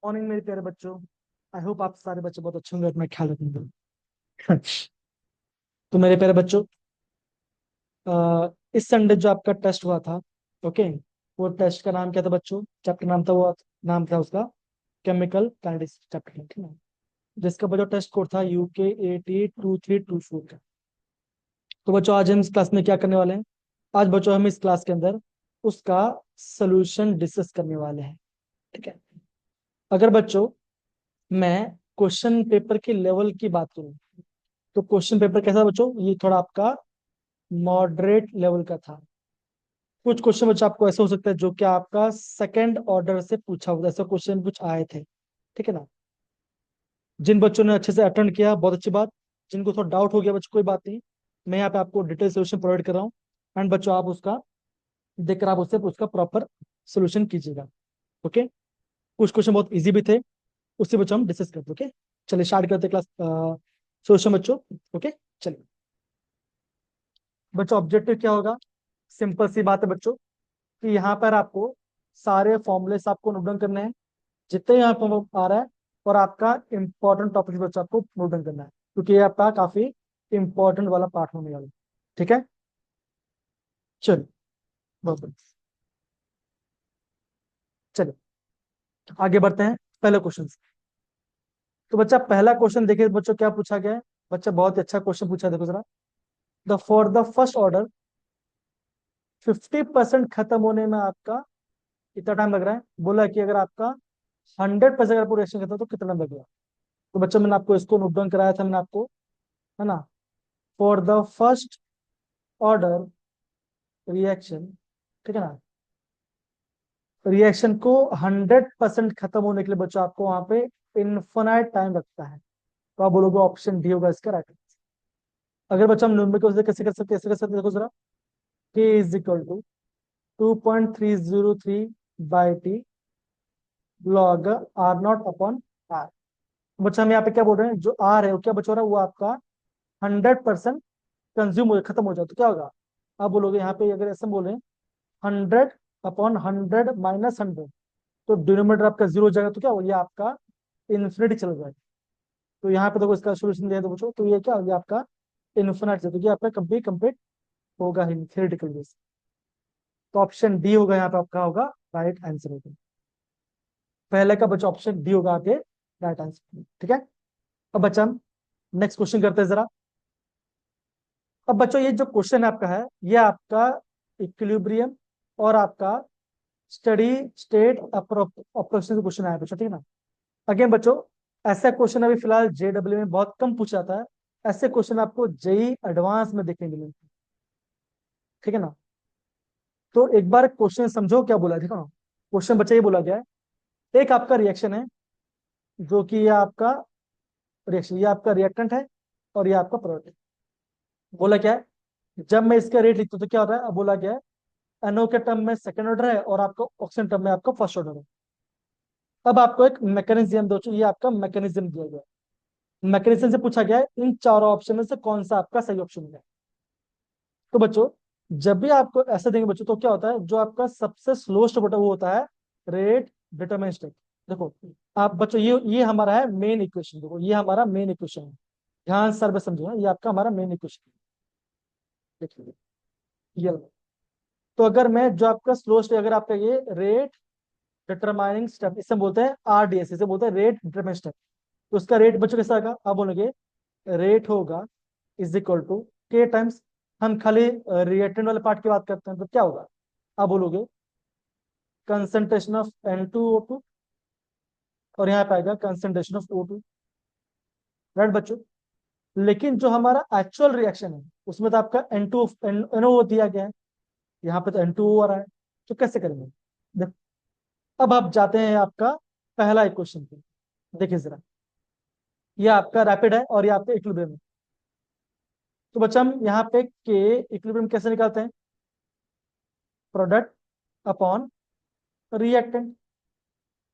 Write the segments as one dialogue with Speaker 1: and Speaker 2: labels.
Speaker 1: Morning मेरे प्यारे बच्चों। आई होप आप सारे बच्चे बहुत अच्छे होंगे, अपना ख्याल रखेंगे। तो मेरे प्यारे बच्चों, इस संडे जो आपका टेस्ट हुआ था, ओके, वो टेस्ट का नाम क्या था बच्चों? चैप्टर नाम था, वो नाम था उसका केमिकल काइनेटिक्स चैप्टर, ठीक है। जिसका बच्चों टेस्ट कोड था UK 882324 का। तो बच्चों आज हम इस क्लास में क्या करने वाले हैं? आज बच्चों हम इस क्लास के अंदर उसका सोल्यूशन डिस्कस करने वाले हैं, ठीक है। अगर बच्चों मैं क्वेश्चन पेपर के लेवल की बात करूं, तो क्वेश्चन पेपर कैसा बच्चों? ये थोड़ा आपका मॉडरेट लेवल का था। कुछ क्वेश्चन बच्चों आपको ऐसा हो सकता है जो कि आपका सेकंड ऑर्डर से पूछा हुआ, ऐसा क्वेश्चन कुछ आए थे, ठीक है ना। जिन बच्चों ने अच्छे से अटेंड किया बहुत अच्छी बात, जिनको थोड़ा डाउट हो गया बच्चों कोई बात नहीं, मैं यहाँ पे आपको डिटेल सोल्यूशन प्रोवाइड कर रहा हूँ। एंड बच्चों आप उसका देखकर आप उससे उसका प्रॉपर सोल्यूशन कीजिएगा, ओके। कुछ क्वेश्चन बहुत इजी भी थे, उससे बच्चों हम डिस्कस करते, ओके। चलिए स्टार्ट करते क्लास सोल्यूशन बच्चों, ओके। चलिए बच्चों, ऑब्जेक्टिव क्या होगा? सिंपल सी बात है बच्चों कि यहाँ पर आपको सारे फॉर्मूलेस आपको नोट डाउन करने हैं, जितने यहाँ पर आ रहा है। और आपका इंपॉर्टेंट टॉपिक बच्चों आपको नोट डाउन करना है, क्योंकि ये आपका काफी इंपॉर्टेंट वाला पार्ट होने वाला है, ठीक है। चलिए बहुत बढ़िया। चलिए आगे बढ़ते हैं पहले क्वेश्चन से। तो बच्चा पहला क्वेश्चन देखिए बच्चों, क्या पूछा गया है। बच्चा बहुत ही अच्छा क्वेश्चन पूछा है, देखो जरा। The for the first order 50% खत्म होने में आपका कितना टाइम लग रहा है? बोला कि अगर आपका 100% अगर पूरा रिएक्शन करता है तो कितना लगेगा। तो बच्चों मैंने आपको इसको नोट डाउन कराया था, मैंने आपको, है ना। For the first order reaction, ठीक है ना, रिएक्शन को 100% खत्म होने के लिए बच्चों आपको वहां पे इन्फिनाइट टाइम लगता है। तो आप बोलोगे ऑप्शन डी होगा इसका राइट। अगर बच्चा हम न्यूमेरिकल से कैसे कर सकते हैं, कैसे कर सकते हैं, देखो जरा। K is equal to 2.303 by T log R naught upon R. बच्चा हम यहाँ पे क्या बोल रहे हैं, जो आर है वो क्या बचा हो रहा है, वो आपका 100% कंज्यूम हो खत्म हो जाए तो क्या होगा? आप बोलोगे यहाँ पे अगर ऐसे बोले 100/100 - 100, तो डिनोमिनेटर आपका जीरो हो जाएगा, तो क्या हो, ये आपका इन्फिनिटी चला जाएगा। तो यहाँ पे देखो इसका सोल्यूशन दिया है, तो बच्चों तो ये क्या हो गया आपका इन्फिनिट से, तो ये आपका कंप्लीट कंप्लीट होगा ही थ्योरेटिकल बेस। तो ऑप्शन डी होगा यहाँ पे आपका होगा राइट आंसर होगा। पहले का बच्चा ऑप्शन डी होगा आपके राइट आंसर, ठीक है। अब बच्चा हम नेक्स्ट क्वेश्चन करते हैं जरा। अब बच्चों ये जो क्वेश्चन आपका है, ये आपका इक्विलिब्रियम और आपका स्टडी स्टेट अप्रोक्सीमेशन क्वेश्चन आया बच्चों, ठीक है ना। अगेन बच्चों, ऐसा क्वेश्चन अभी फिलहाल JW में बहुत कम पूछा जाता है। ऐसे क्वेश्चन आपको JEE एडवांस में देखने मिलेंगे, ठीक है ना। तो एक बार क्वेश्चन समझो क्या बोला है, ठीक है ना। क्वेश्चन बच्चा ये बोला गया है, एक आपका रिएक्शन है, जो कि ये आपका रिएक्शन, ये आपका रिएक्टेंट है और ये आपका प्रोडक्ट है। बोला क्या है, जब मैं इसका रेट लिखता हूं तो क्या होता है? अब बोला गया है NO के टर्म में सेकंड ऑर्डर है और आपका ऑक्सीजन टर्म में आपका फर्स्ट ऑर्डर है। अब आपको एक मैकेनिज्म दो, ये आपका मैकेनिज्म दिया गया है। मैकेनिज्म से पूछा गया है इन चारों ऑप्शन में से कौन सा आपका सही ऑप्शन है। तो बच्चों जब भी आपको ऐसा देंगे बच्चों, तो क्या होता है, जो आपका सबसे स्लोएस्ट बटा वो होता है रेट डिटरमिन स्टेप। देखो आप बच्चों, ये हमारा है मेन इक्वेशन, देखो ये हमारा मेन इक्वेशन है। ध्यान सर में समझो ना, ये आपका हमारा मेन इक्वेशन है, देखिए ये वाला। तो अगर मैं जो आपका स्लोएस्ट, अगर आपका ये रेट डिटरमाइनिंग स्टेप, इसे बोलते हैं RDS, इसे बोलते हैं रेट डिटरमिन स्टेप। तो उसका रेट बच्चों कैसा आएगा? आप बोलोगे रेट होगा is equal to K times, हम खाली रिएक्टेंट वाले पार्ट की बात करते हैं तो क्या होगा? आप बोलोगे कंसंट्रेशन ऑफ N2O2, और यहाँ पे आएगा कंसंट्रेशन ऑफ O2, राइट बच्चों। लेकिन जो हमारा एक्चुअल रिएक्शन है उसमें तो आपका NO दिया गया है, यहाँ पे तो N2O आ रहा है। तो कैसे करेंगे? देख, अब आप जाते हैं आपका पहला इक्वेशन पे, देखिए जरा। ये आपका रैपिड है और ये आपका इक्विलिब्रियम है। तो बच्चा हम यहाँ पे के इक्विलिब्रियम कैसे निकालते हैं? Product upon reactant.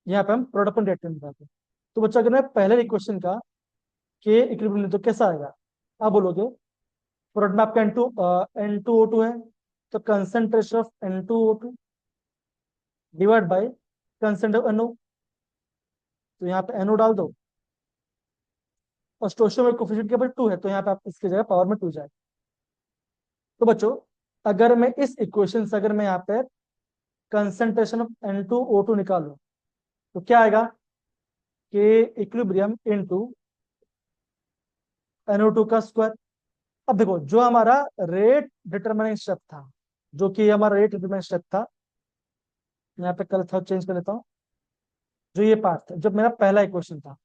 Speaker 1: यहाँ पे हम प्रोडक्ट अपॉन रिएक्टेंट निकालते हैं। तो बच्चा अगर मैं पहले इक्वेशन का के इक्विलिब्रियम तो कैसा आएगा? आप बोलोगे प्रोडक्ट में आपका N2O2 है, तो concentration of N2O2 divide by concentration of NO। तो यहाँ पे NO डाल दो, और स्टोइचियोमेट्रिक कोफिशिएंट के ऊपर 2 है, तो यहाँ पे आप इसकी जगह पावर में 2 जाए। तो बच्चों अगर मैं इस इक्वेशन से अगर मैं यहाँ पे कंसंट्रेशन ऑफ N2O2 निकालू, तो क्या आएगा, के इक्विलिब्रियम इनटू NO2 का स्क्वायर। अब देखो जो हमारा रेट डिटरमिनिंग स्टेप था, जो कि हमारा रेट डिटरमिनिंग स्टेप था, यहाँ पे कल थोड़ा चेंज कर लेता हूँ, जो ये पार्ट था जब मेरा पहला इक्वेशन था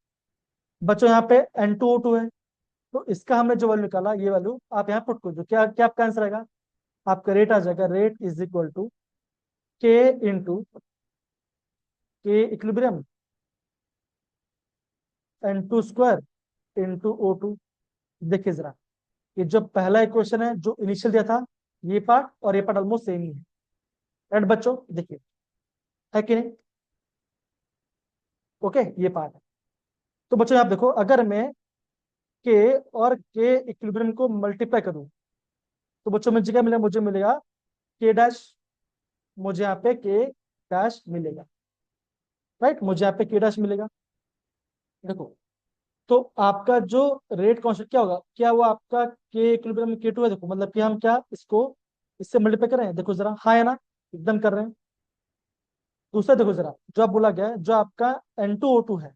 Speaker 1: बच्चों, यहाँ पे N2O2 है, तो इसका हमने जो वैल्यू निकाला, ये वैल्यू आप यहाँ पुट कर दो, क्या क्या आपका आंसर आएगा, आपका रेट आ जाएगा, रेट इज इक्वल टू के इंटू के equilibrium N2 square into O2। देखिए जरा, ये जो पहला इक्वेशन है जो इनिशियल दिया था, ये पार्ट और ये पार्ट ऑलमोस्ट सेम ही है, राइट बच्चों, देखिए है कि नहीं, ओके ये पार्ट है। तो बच्चों आप देखो, अगर मैं के और के इक्विलिब्रियम को मल्टीप्लाई करूं, तो बच्चों मुझे क्या मिलेगा, मुझे मिलेगा के डैश, मुझे यहाँ पे के डैश मिलेगा, राइट, मुझे यहाँ पे के डैश मिलेगा। देखो तो आपका जो रेट कांस्टेंट क्या होगा, क्या वो आपका के इक्विलिब्रियम में K2 है, देखो मतलब कि हम क्या इसको इससे मल्टीप्लाई कर रहे हैं, देखो जरा, हाँ है ना, एकदम कर रहे हैं। दूसरा देखो जरा, जो आप बोला गया है, जो आपका N2O2 है,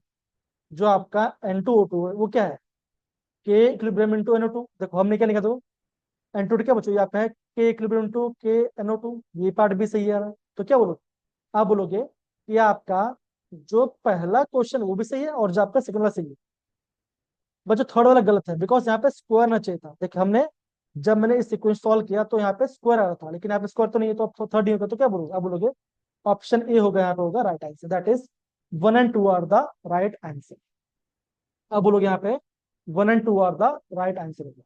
Speaker 1: जो आपका N2O2 है वो क्या है, के इक्विलिब्रियम इंटू NO2। देखो हमने क्या लिखा, देखो N2 क्या बच्चों, ये आपका है के इक्विलिब्रियम इंटू के NO2, ये पार्ट भी सही है, तो क्या बोलो, आप बोलोगे कि आपका जो पहला क्वेश्चन वो भी सही है और जो आपका सेकंड वाला सही है। बच्चों थर्ड वाला गलत है, बिकॉज यहाँ पे स्क्वायर ना चाहिए था। देखिए हमने जब मैंने इस सीक्वेंस सॉल्व किया तो यहाँ पे स्क्वायर आ रहा था, लेकिन यहाँ पे स्क्वायर तो नहीं है, तो आप थर्ड ही होगा, तो क्या बोलोगे, आप बोलोगे ऑप्शन ए होगा, यहाँ पे होगा right answer, that is 1 and 2 are the right answer. अब बोलोगे यहाँ पे 1 and 2 are the right answer होगा।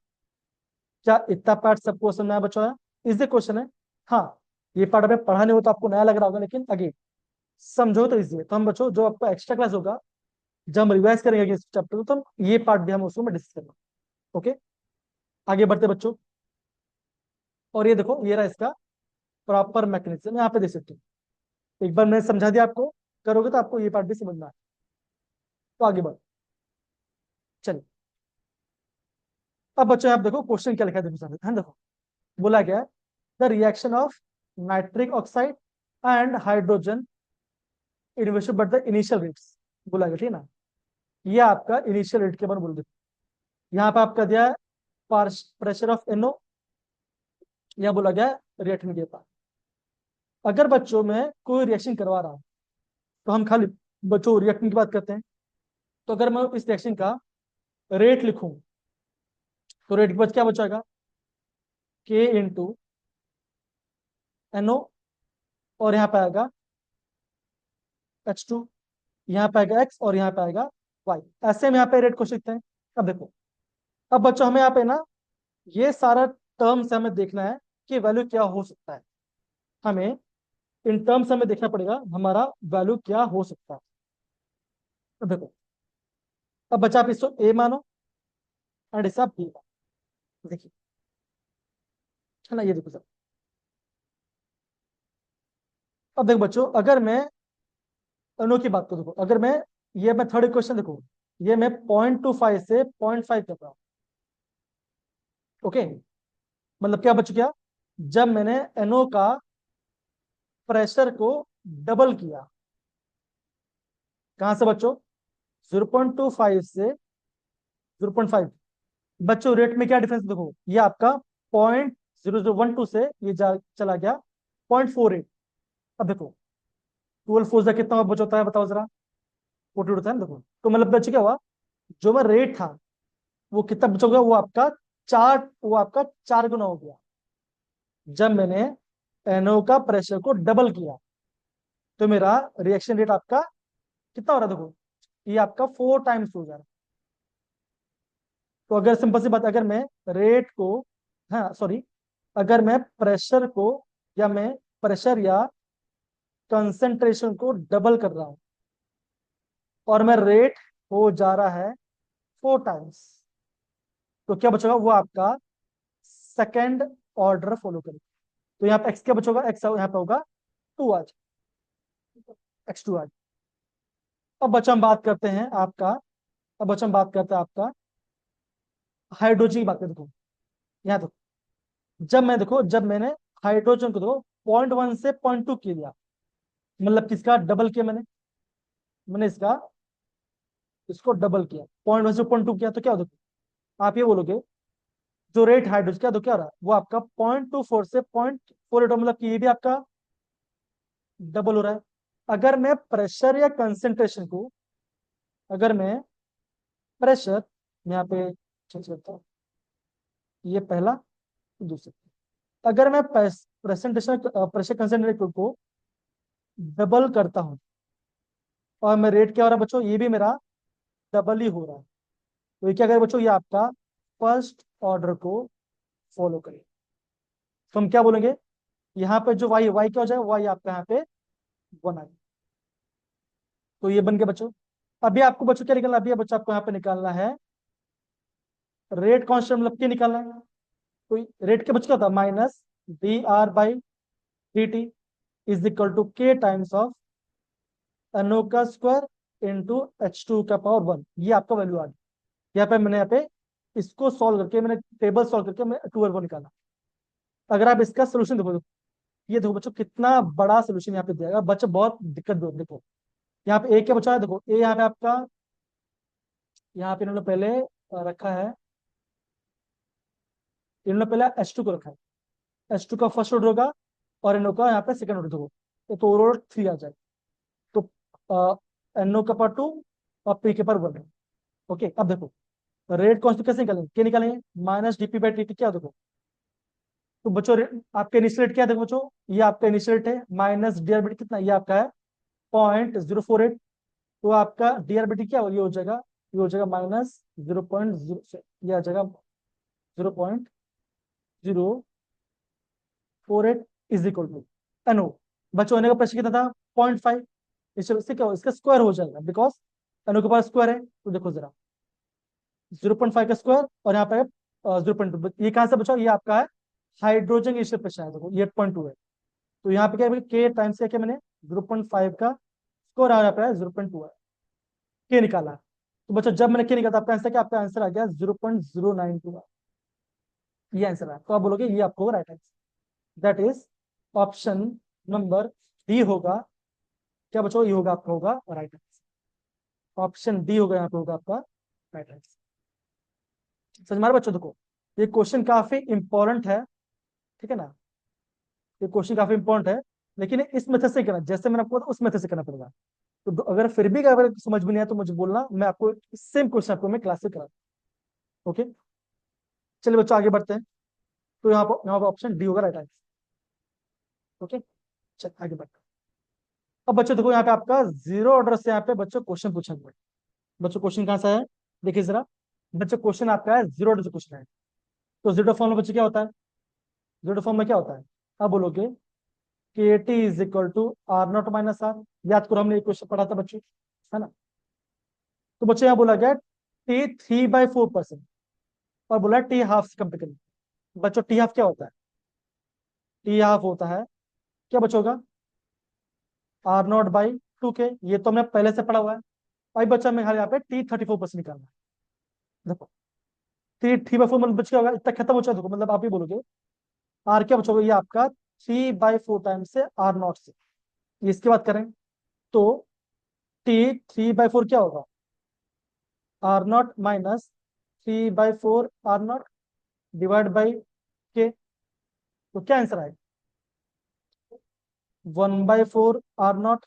Speaker 1: क्या इतना पार्ट सबको समझ में आया बच्चों, है इजी क्वेश्चन है। हाँ ये पार्ट अगर पढ़ा नहीं हो तो आपको नया लग रहा होगा, लेकिन अगेन समझो तो इजी है। तो हम बच्चों जो आपका एक्स्ट्रा क्लास होगा, जब हम रिवाइज करेंगे इस चैप्टर तो हम ये पार्ट भी हम उसमें डिस्कस करेंगे। ओके आगे बढ़ते बच्चों, और ये देखो ये रहा इसका प्रॉपर मैकेनिज्म, यहाँ पे देख सकते हो, एक बार मैंने समझा दिया आपको, करोगे तो आपको ये पार्ट भी समझना है। तो आगे बढ़, चलिए अब बच्चों आप देखो क्वेश्चन क्या लिखा है, देखो सामने है, देखो बोला गया है the reaction of nitric oxide and hydrogen initial but the initial rates, बोला गया ठीक है ना, ये आपका इनिशियल रेट के बारे में बोल देते। यहाँ पे आपका दिया है प्रेशर ऑफ NO, यह बोला गया रिएक्शन के पास। अगर बच्चों में कोई रिएक्शन करवा रहा हूं, तो हम खाली बच्चों रिएक्शन की बात करते हैं। तो अगर मैं इस रिएक्शन का रेट लिखूं, तो रेट के बाद क्या बचाएगा, के इंटू NO, और यहाँ पे आएगा H2, यहाँ पे आएगा X और यहाँ पे आएगा Y। ऐसे में यहाँ पे रेट को लिखते हैं। अब देखो, अब बच्चों हमें यहाँ पे ना ये सारा टर्म्स हमें देखना है कि वैल्यू क्या हो सकता है, हमें इन टर्म्स हमें देखना पड़ेगा हमारा वैल्यू क्या हो सकता है। अब देखो, अब बच्चा आप इसको A मानो एंड इसे आप B मानो, देखिए है ना, ये देखो सर। अब देखो बच्चों, अगर मैं NO की बात करूं, देखो अगर मैं थर्ड क्वेश्चन देखो, ये मैं 0.25 से 0.5 कर रहा हूं, ओके, मतलब क्या बच गया, जब मैंने NO का प्रेशर को डबल किया, कहां से बच्चों, 0.25 से 0.5। बच्चों रेट में क्या डिफरेंस देखो, ये आपका 0.0012 से ये चला गया 0.48। अब देखो 12 4 से कितना बच होता है बताओ जरा, 48 होता है ना, देखो तो मतलब बच्चे क्या हुआ, जो मैं रेट था वो कितना बच गया, वो आपका 4 गुना हो गया, जब मैंने NO का प्रेशर को डबल किया। तो मेरा रिएक्शन रेट आपका कितना हो रहा है, देखो ये आपका 4 टाइम्स हो जा रहा है। तो अगर सिंपल सी बात, अगर मैं रेट को, हाँ सॉरी, अगर मैं प्रेशर को, या मैं प्रेशर या कंसंट्रेशन को डबल कर रहा हूं और मैं रेट हो जा रहा है 4 टाइम्स, तो क्या बचेगा, वो आपका सेकेंड ऑर्डर फॉलो करेगा। तो यहाँ पे एक्स क्या बचेगा, एक्स यहाँ पे होगा 2 आज, X2 आज। अब बच्चों हम बात करते हैं आपका, अब बच्चों हम बात करते हैं आपका हाइड्रोजन की बात करते हैं। देखो यहाँ देखो, जब मैंने हाइड्रोजन को देखो 0.1 से 0.2 किया, मतलब किसका डबल किया मैंने, इसका इसको डबल किया, 0.1 से 0.2 किया, तो क्या हो, देखो आप ये बोलोगे जो रेट हाइड्रोजन का, तो क्या हो रहा है वो आपका 0.24 से 0.48, मतलब कि ये भी आपका डबल हो रहा है। अगर मैं प्रेशर या कंसेंट्रेशन को, अगर मैं प्रेशर यहाँ पे चेंज करता हूँ, ये पहला, दूसरा, अगर मैं प्रेजेंटेशन प्रेशर कंसेंट्रेशन को डबल करता हूँ, और मैं रेट क्या हो रहा है बच्चों, ये भी मेरा डबल ही हो रहा है, तो ये क्या करें बच्चों, ये आपका फर्स्ट ऑर्डर को फॉलो करें। तो हम क्या बोलेंगे, यहाँ पे जो वाई वाई क्या हो जाएगा, वाई आपका यहाँ पे 1 आ गया। तो ये बन गया बच्चों। अभी आपको बच्चों क्या निकालना है, अभी बच्चों आपको यहाँ पे निकालना है रेट कांस्टेंट, मतलब क्या निकालना है, तो रेट के बच्चों क्या होता है, minus D R by D T is equal to K times of N O का स्क्वायर इंटू H2 का पावर 1। ये आपका वैल्यू आ गया। यहाँ पे मैंने यहाँ पे इसको सॉल्व करके, मैंने टेबल सॉल्व करके मैं 2 को निकाला। अगर आप इसका सोल्यूशन देखो, ये देखो बच्चों कितना बड़ा सोल्यूशन यहाँ पे दिया गया, बच्चों बहुत दिक्कत दो, देखो यहाँ पे ए क्या बचा है, देखो ए यहाँ पे आपका, यहाँ पे इन्होंने पहले रखा है, इन्होंने पहले H2 को रखा है, H2 का फर्स्ट ऑर्डर होगा और एनओ का यहाँ पे सेकंड ऑर्डर होगा, तो ओवरऑल 3 आ जाए, तो एनओ का पावर 2 और पी के पावर 1 है। ओके, अब देखो रेट कॉन्स्टेंट कैसे निकालेंगे, क्या निकालेंगे, माइनस डीपी बाई टी क्या, देखो तो बच्चों आपका इनिशियल रेट क्या है, देखो बच्चों ये आपका इनिशियल रेट है, माइनस डीआरबीटी कितना, ये आपका है 0.048, तो आपका डीआरबीटी क्या ये हो जाएगा, ये हो जाएगा माइनस 0.0, ये आ जाएगा 0.048 इज इक्वल टू एनओ। बच्चों एनओ का प्रेशर कितना था 0.5, इससे क्या हो, इसका स्क्वायर हो जाएगा, बिकॉज एनओ के पास स्क्वायर है, तो देखो जरा 0.5 का स्क्वायर और यहाँ पे 0.2, ये कहां से बचा, ये आपका है हाइड्रोजन इनिशियल प्रेशर है, देखो ये 8.2 है, तो यहाँ पे क्या है के टाइम्स क्या मैंने 0.5 का स्कोर आ रहा है 0.2 है, के निकाला है। तो बच्चों जब मैंने के निकाला आपका आंसर क्या, आपका आंसर आ गया 0.092, ये आंसर है। तो आप बोलोगे ये आपको right answer, that is option number D होगा, क्या बच्चों ये होगा आपका होगा राइट आंसर, ऑप्शन डी होगा यहाँ पे होगा आपका राइट आंसर। समझ मारे बच्चों, देखो ये क्वेश्चन काफी इंपॉर्टेंट है, ठीक है ना, ये क्वेश्चन काफी इंपॉर्टेंट है, लेकिन इस मेथड से करना, जैसे मैंने आपको उस मेथड से करना पड़ेगा। तो अगर फिर भी अगर समझ में नहीं आया तो मुझे बोलना, मैं आपको सेम क्वेश्चन आपको मैं क्लास से करा। ओके, चलिए बच्चों आगे बढ़ते हैं। तो यहाँ पर ऑप्शन डी होगा राइट आंसर। ओके, चल आगे बढ़ते हैं। अब बच्चों देखो यहाँ पे आपका जीरो ऑर्डर से यहाँ पे बच्चों क्वेश्चन पूछा गया। बच्चों क्वेश्चन कहाँ से है, देखिए जरा बच्चों, क्वेश्चन आपका है जीरो ऑर्डर से क्वेश्चन है। तो जीरो फॉर्म में बच्चों क्या होता है, जीरो फॉर्म में क्या होता है, अब बोलोगे K T is equal to R naught minus R, याद करो हमने एक क्वेश्चन पढ़ा था बच्चों, है ना। तो बच्चों यहाँ बोला गया टी 3/4%, और बोला टी हाफ से कंपेयर करें। बच्चों टी हाफ क्या होता है, टी हाफ होता है क्या बच्चों का आर नॉट बाई 2 के, ये तो हमने पहले से पढ़ा हुआ है। अभी बच्चा में यहाँ पे टी 34% निकालना है। देखो टी 3/4 मतलब बच्चे क्या होगा, इतना खत्म हो जाए, देखो मतलब आप ही बोलोगे आर क्या बच्चों, ये आपका 3/4 टाइम्स से आर नॉट से, ये इसकी बात करें तो टी 3/4 क्या होगा, R naught minus 3/4 R naught divide by K, तो क्या आंसर आएगा 1/4 आर नॉट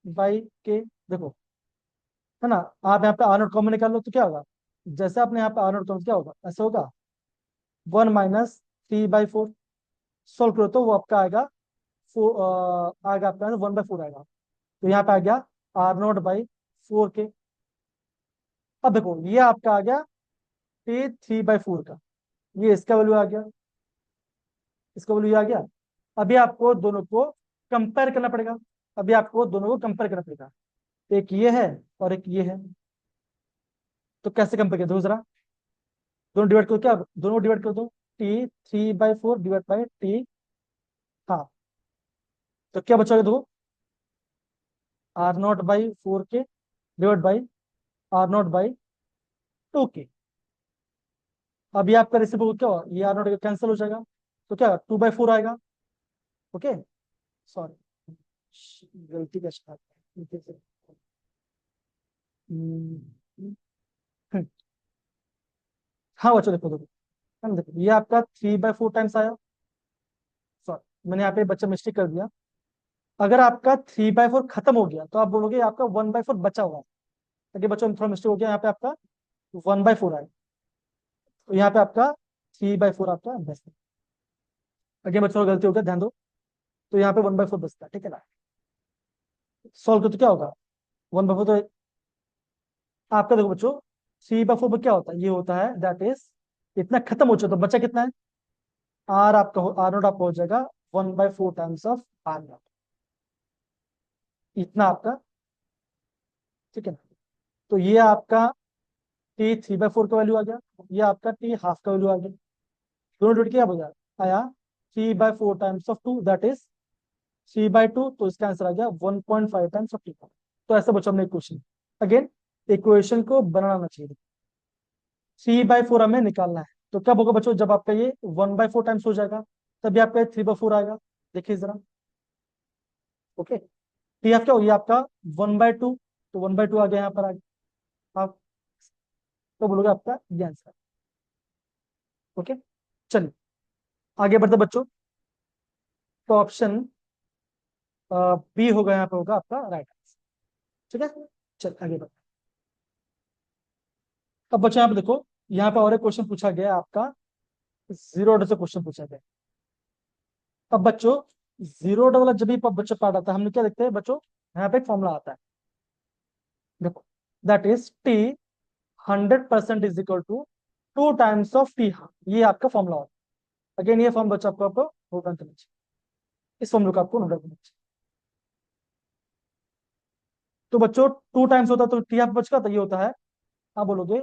Speaker 1: बाई के। देखो है ना, आप यहाँ पे आर नॉट कॉमन निकाल लो तो क्या होगा, जैसे आपने यहाँ पे आर नॉट कॉमन क्या होगा, ऐसे होगा 1 - 3/4, सोल्व करो तो वो आपका आएगा आएगा आपका 1/4 आएगा, तो यहाँ पे आ गया आर नॉट बाई 4 के। अब देखो ये आपका आ गया टी 3/4 का, ये इसका वैल्यू आ गया, इसका वैल्यू आ गया। अभी आपको दोनों को कंपेयर करना पड़ेगा, अभी आपको दोनों को कंपेयर करना पड़ेगा, एक ये है और एक ये है, तो कैसे कंपेयर कर दो जरा, दोनों डिवाइड करो, क्या दोनों डिवाइड कर दो, टी 3/4 डिवाइड बाई टी, हाँ, तो क्या बचोगे, देखो R0/4K डिवाइड बाई R0/2K। अब ये आपका रेसिप्रोकल क्या होगा, ये R0 कैंसिल हो जाएगा, तो क्या 2/4 आएगा। ओके, सॉरी, गलती का शिकार। हम्म, हाँ बच्चों देखो देखो, है ना, देखो ये आपका 3/4 टाइम्स आया। सॉरी, मैंने यहाँ पे बच्चा मिस्टेक कर दिया। अगर आपका 3/4 खत्म हो गया तो आप बोलोगे आपका 1/4 बचा हुआ है। ताकि बच्चों में थोड़ा मिस्टेक हो गया, यहाँ पे आपका 1/4 आया, तो यहाँ पे आपका 3/4 आपका बचता है। अगेन बच्चों थोड़ा गलती हो गया, ध्यान दो। तो यहाँ पे 1/4 बचता है, ठीक है ना। सॉल्व करो तो क्या होगा, 1/4 तो आपका देखो बच्चों, 3/4 में क्या होता है, ये होता है दैट इज इतना खत्म हो चुका, तो बचा कितना है, R0 आपका हो जाएगा 1/4 टाइम्स ऑफ R0, इतना आपका, ठीक है ना। तो ये आपका T3/4 का वैल्यू आ गया, ये आपका T हाफ का वैल्यू आ गया, दोनों जोड़ के क्या हो जाएगा, आया 3/4 टाइम्स ऑफ 2 दैट इज 3/2, तो इसका आंसर आ गया 1.5 टाइम्स ऑफ T। तो ऐसा बच्चों हमने इक्वेशन, अगेन इक्वेशन को बनाना चाहिए। 3/4 हमें निकालना है, तो कब होगा बच्चों, जब आपका ये 1/4 टाइम्स हो जाएगा, तभी आपका 3/4 आएगा। देखिए जरा, ओके। टी आप क्या हो, ये आपका 1/2, तो 1/2 आ गया यहाँ पर आप तो बोलोगे आपका ये आंसर। ओके, चलिए आगे बढ़ते बच्चों। तो ऑप्शन बी होगा, यहाँ पे होगा आपका राइट आंसर, ठीक है। चल आगे बढ़ते। अब बच्चों यहाँ पे देखो, यहाँ पे और एक क्वेश्चन पूछा गया है आपका, जीरो ऑर्डर से क्वेश्चन पूछा गया है। अब बच्चों जीरो ऑर्डर वाला जब भी बच्चों पार्ट आता है, हमने क्या देखते हैं बच्चों, यहाँ पे एक फॉर्मूला आता है, देखो that is T 100% is equal to 2 times of T। ये आपका फॉर्मूला होता है। अगेन ये फॉर्म बच्चों आपको नोट डाउन करना चाहिए, इस फॉर्मूले को आपको नोट डाउन करना चाहिए। तो बच्चों 2 टाइम्स होता है तो टी आप बचका तो ये होता है, आप बोलोगे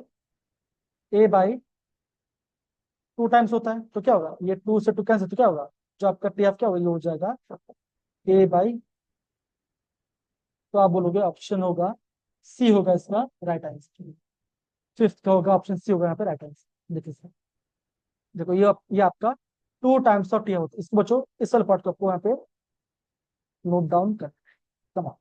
Speaker 1: A/2 टाइम्स होता है, तो क्या होगा, ये 2 से 2 कैंसिल, तो क्या होगा, जो आपका टी आप क्या होगा, ये हो जाएगा A/, तो आप बोलोगे ऑप्शन होगा सी होगा इसका राइट आंसर। फिफ्थ का होगा ऑप्शन सी होगा यहाँ पे राइट आंसर। देखिए सर, देखो ये आपका 2 टाइम्स ऑफ टी होता है। इसको बच्चों इस वाले पार्ट को आपको यहाँ पे नोट डाउन कर, तमाम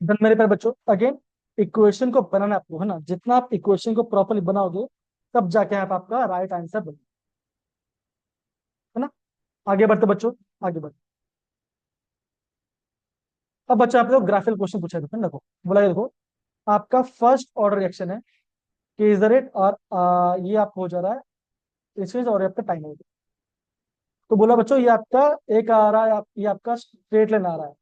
Speaker 1: डन मेरे प्यारे बच्चों। अगेन इक्वेशन को बनाना है आपको, है ना, जितना आप इक्वेशन को प्रॉपर्ली बनाओगे तब जाके आप आपका राइट आंसर बने, है ना। आगे बढ़ते बच्चों, आगे बढ़ते। अब बच्चों आपको ग्राफिकल क्वेश्चन पूछा है, देखो बोला, ये देखो आपका फर्स्ट ऑर्डर रिएक्शन है कि इज द रेट, और ये आपको हो जा रहा है इंक्रीज, और ये आपका टाइम हो गया। तो बोला बच्चों ये आपका एक आ रहा है, ये आपका स्ट्रेट लाइन आ रहा है,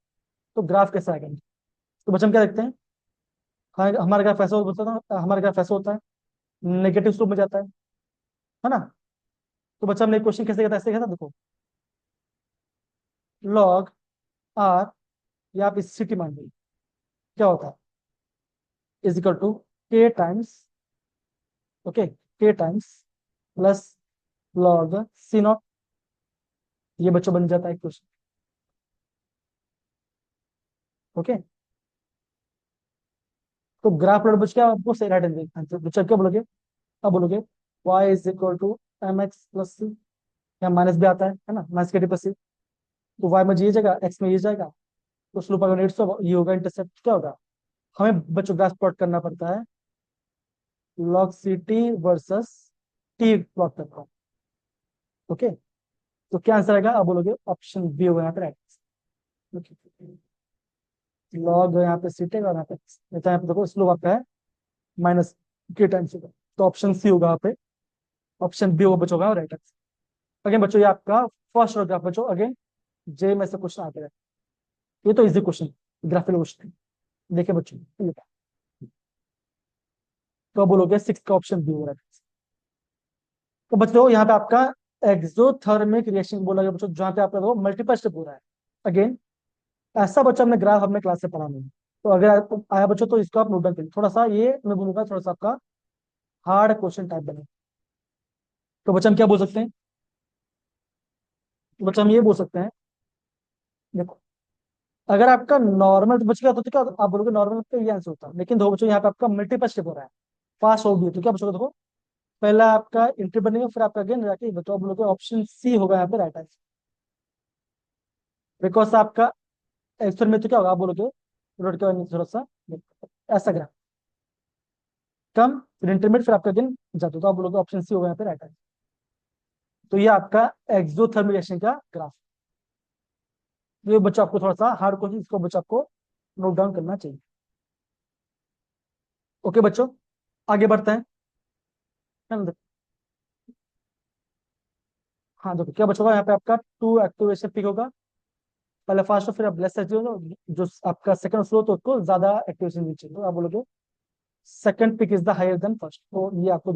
Speaker 1: तो ग्राफ कैसा आएगा। तो बच्चों हम क्या देखते हैं, हमारा ग्राफ ऐसा होता है, हमारा ग्राफ ऐसा होता है, नेगेटिव स्लोप में जाता है ना। तो बच्चा हमने क्वेश्चन कैसे किया था, ऐसे किया था देखो, लॉग आर, या आप इस सिटी मान लीजिए, क्या होता है, is equal to K times, okay, K times plus log C naught. ये बच्चों बन जाता है क्वेश्चन, ओके। तो ग्राफ प्लॉट बच क्या आपको सही राइट आंसर, बच्चा क्या बोलोगे, अब बोलोगे y is equal to mx+c, या माइनस भी आता है ना, माइनस के प्लस सी, तो y में ये जाएगा, x में ये जाएगा, तो स्लोप अगर 180 ये होगा, इंटरसेप्ट क्या होगा, हमें बच्चों ग्राफ प्लॉट करना पड़ता है, log C T versus T plot करता हूँ, ओके। तो क्या आंसर आएगा, आप बोलोगे ऑप्शन बी होगा यहाँ पे राइट, ओके। लॉग यहाँ पे सी टेक, और यहाँ पे यहाँ पे देखो स्लोप आपका है माइनस के टाइम्स होगा, तो ऑप्शन सी होगा यहाँ पे, ऑप्शन बी होगा बच्चों का राइट आंसर। अगेन बच्चों ये आपका फर्स्ट ऑर्डर ग्राफ बच्चों, अगेन जे में से क्वेश्चन आते हैं, ये तो इजी क्वेश्चन, ग्राफिकल क्वेश्चन, देखिए बच्चों ये तो बोलोगे सिक्स का ऑप्शन बी होगा। तो बच्चों यहाँ पे आपका एक्सोथर्मिक रिएक्शन बोला गया बच्चों, जहाँ पे आपका वो मल्टीपल स्टेप हो रहा है। अगेन ऐसा बच्चा हमने ग्राफ अपने क्लास से पढ़ा नहीं, तो अगर आपको आया बच्चों तो इसको आप नोट डाउन करिए, थोड़ा सा ये मैं बोलूंगा थोड़ा सा आपका हार्ड क्वेश्चन टाइप बने। तो बच्चा हम क्या बोल सकते हैं, तो बच्चा हम ये बोल सकते हैं, देखो अगर आपका नॉर्मल तो बच गया तो क्या आप बोलोगे नॉर्मल पे ये आंसर होता, लेकिन देखो बच्चों यहाँ पे आपका मल्टीपल स्टेप हो रहा है, पास हो गई तो क्या बचोगे, देखो पहला आपका इंटर बनेगा, फिर आपका अगेन जाके तो आप बोलोगे ऑप्शन सी होगा यहाँ पे राइट आंसर। बिकॉज आपका एक्चुअल में तो क्या होगा, आप बोलोगे रोड के बाद थोड़ा सा ऐसा ग्राफ कम, फिर इंटरमीडिएट, फिर आपका अगेन जाते तो आप बोलोगे ऑप्शन सी होगा यहाँ पे राइट आंसर। तो ये आपका एक्सोथर्मिक रिएक्शन का ग्राफ। ये बच्चों आपको थोड़ा सा हार्ड क्वेश्चन, इसको बच्चों आपको नोट डाउन करना चाहिए। ओके बच्चों, आगे बढ़ते हैं। है ना? हाँ देखो क्या बच्चों, यहाँ पे आपका टू एक्टिवेशन पिक होगा, पहले फास्ट हो फिर आप लेस एक्टिव हो, जो आपका सेकंड स्लो तो उसको ज्यादा एक्टिवेशन नीचे, तो आप बोलोगे second peak is the higher than first. तो ये आपको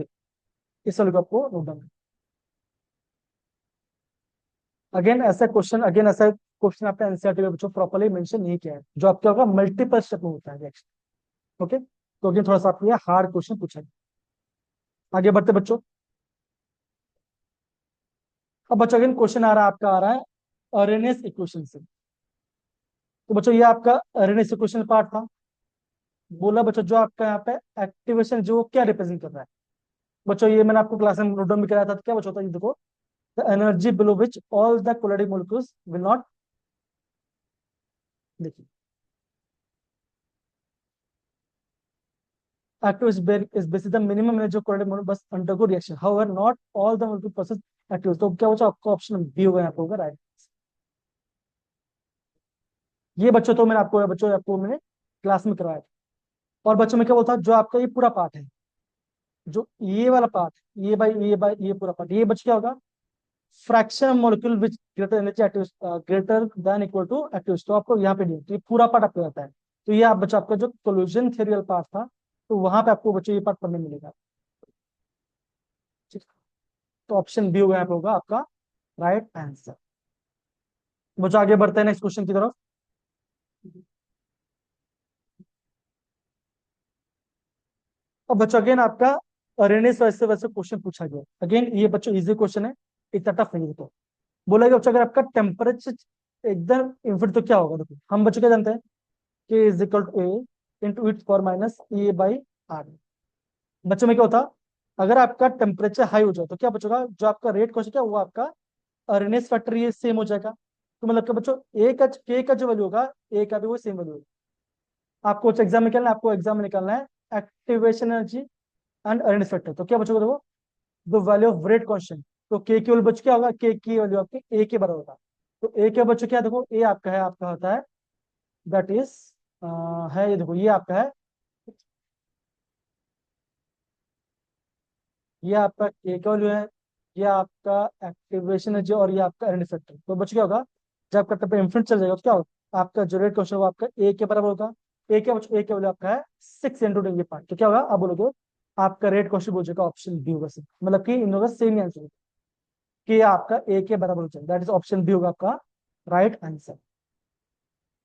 Speaker 1: इस वाले को आपको नोट डाउन। अगेन ऐसा क्वेश्चन आपका एनसीईआरटी में बच्चों प्रॉपर्ली मेंशन नहीं किया है, जो आपका होगा मल्टीपल स्टेप में होता है रिएक्शन। ओके, तो अगेन थोड़ा सा आपको ये हार्ड क्वेश्चन पूछा है। आगे बढ़ते बच्चों। अब बच्चों अगेन क्वेश्चन आ रहा है अरेनियस इक्वेशन से। तो बच्चों ये आपका अरेनियस इक्वेशन पार्ट था। बोला बच्चों जो आपका यहाँ पे एक्टिवेशन जो क्या रिप्रेजेंट कर रहा है, बच्चों ये मैंने आपको क्लास में नोट डाउन भी कराया था, तो क्या बच्चों होता है ये देखो, the energy below which all the colliding molecules will not, देखिए active is basically the minimum energy of coordinate molecule must undergo reaction, however not all the molecule process active। तो क्या बच्चों आपका ऑप्शन बी होगा यहाँ पे, होगा right. ये बच्चों तो मैंने आपको बच्चों आपको मैंने क्लास में करवाया था। और बच्चों में क्या बोलता है, जो आपका ये पूरा पार्ट है, जो ये वाला पार्ट, ये बाई ये पूरा पार्ट, ये बच्चों क्या होगा, fraction molecule which greater energy active greater than equal to active, तो आपको यहाँ पे नहीं, तो ये पूरा पार्ट आपको आता है। तो ये आप बच्चों आपका जो कोल्यूशन थ्योरी वाला पार्ट था, तो वहां पे आपको बच्चों ये पार्ट पढ़ने मिलेगा। ठीक है? तो ऑप्शन बी होगा यहाँ पे, होगा आपका राइट आंसर। बच्चों आगे बढ़ते हैं नेक्स्ट क्वेश्चन की तरफ। अब बच्चों अगेन आपका अरेनेस वैसे वैसे क्वेश्चन पूछा गया, अगेन ये बच्चों इजी क्वेश्चन है, इतना टफ नहीं है। तो बोला गया बच्चों अगर आपका टेम्परेचर एकदम इन्फिनिट तो क्या होगा, देखो हम बच्चों क्या जानते हैं कि is equal to A into it for minus A by R. बच्चों में क्या होता, अगर आपका टेम्परेचर हाई हो जाए तो क्या बचेगा, जो आपका रेट क्वेश्चन क्या वो आपका अरेनेस फैक्टर ये सेम हो जाएगा। तो मतलब कि बच्चों ए का के का जो वैल्यू होगा, ए का भी वो सेम वैल्यू होगा। आपको एग्जाम में निकालना है, आपको एग्जाम में निकालना है एक्टिवेशन एनर्जी एंड अरेनेस फैक्टर। तो क्या बचोगे देखो, the value of rate constant, तो के वैल्यू बच क्या होगा, के की वैल्यू आपकी ए के बराबर होगा। तो ए के बच्चों क्या देखो, ए आपका है, आपका होता है दैट इज है, ये देखो ये आपका है, ये आपका के का वैल्यू है, ये आपका एक्टिवेशन है जो, और ये आपका एरेनिक फैक्टर। तो बच्चों क्या होगा, जब आपका टप्पा इन्फिनिट चल जाएगा तो क्या होगा, आपका जो रेट क्वेश्चन होगा आपका ए के बराबर होगा। ए के बच्चों ए के वैल्यू आपका है 6 × 10⁵ तो क्या होगा, आप बोलोगे आपका रेट क्वेश्चन हो जाएगा ऑप्शन बी होगा, मतलब कि इन दोनों का सेम आंसर कि आपका ए के बराबर हो जाएगा, दैट इज ऑप्शन बी होगा आपका राइट आंसर।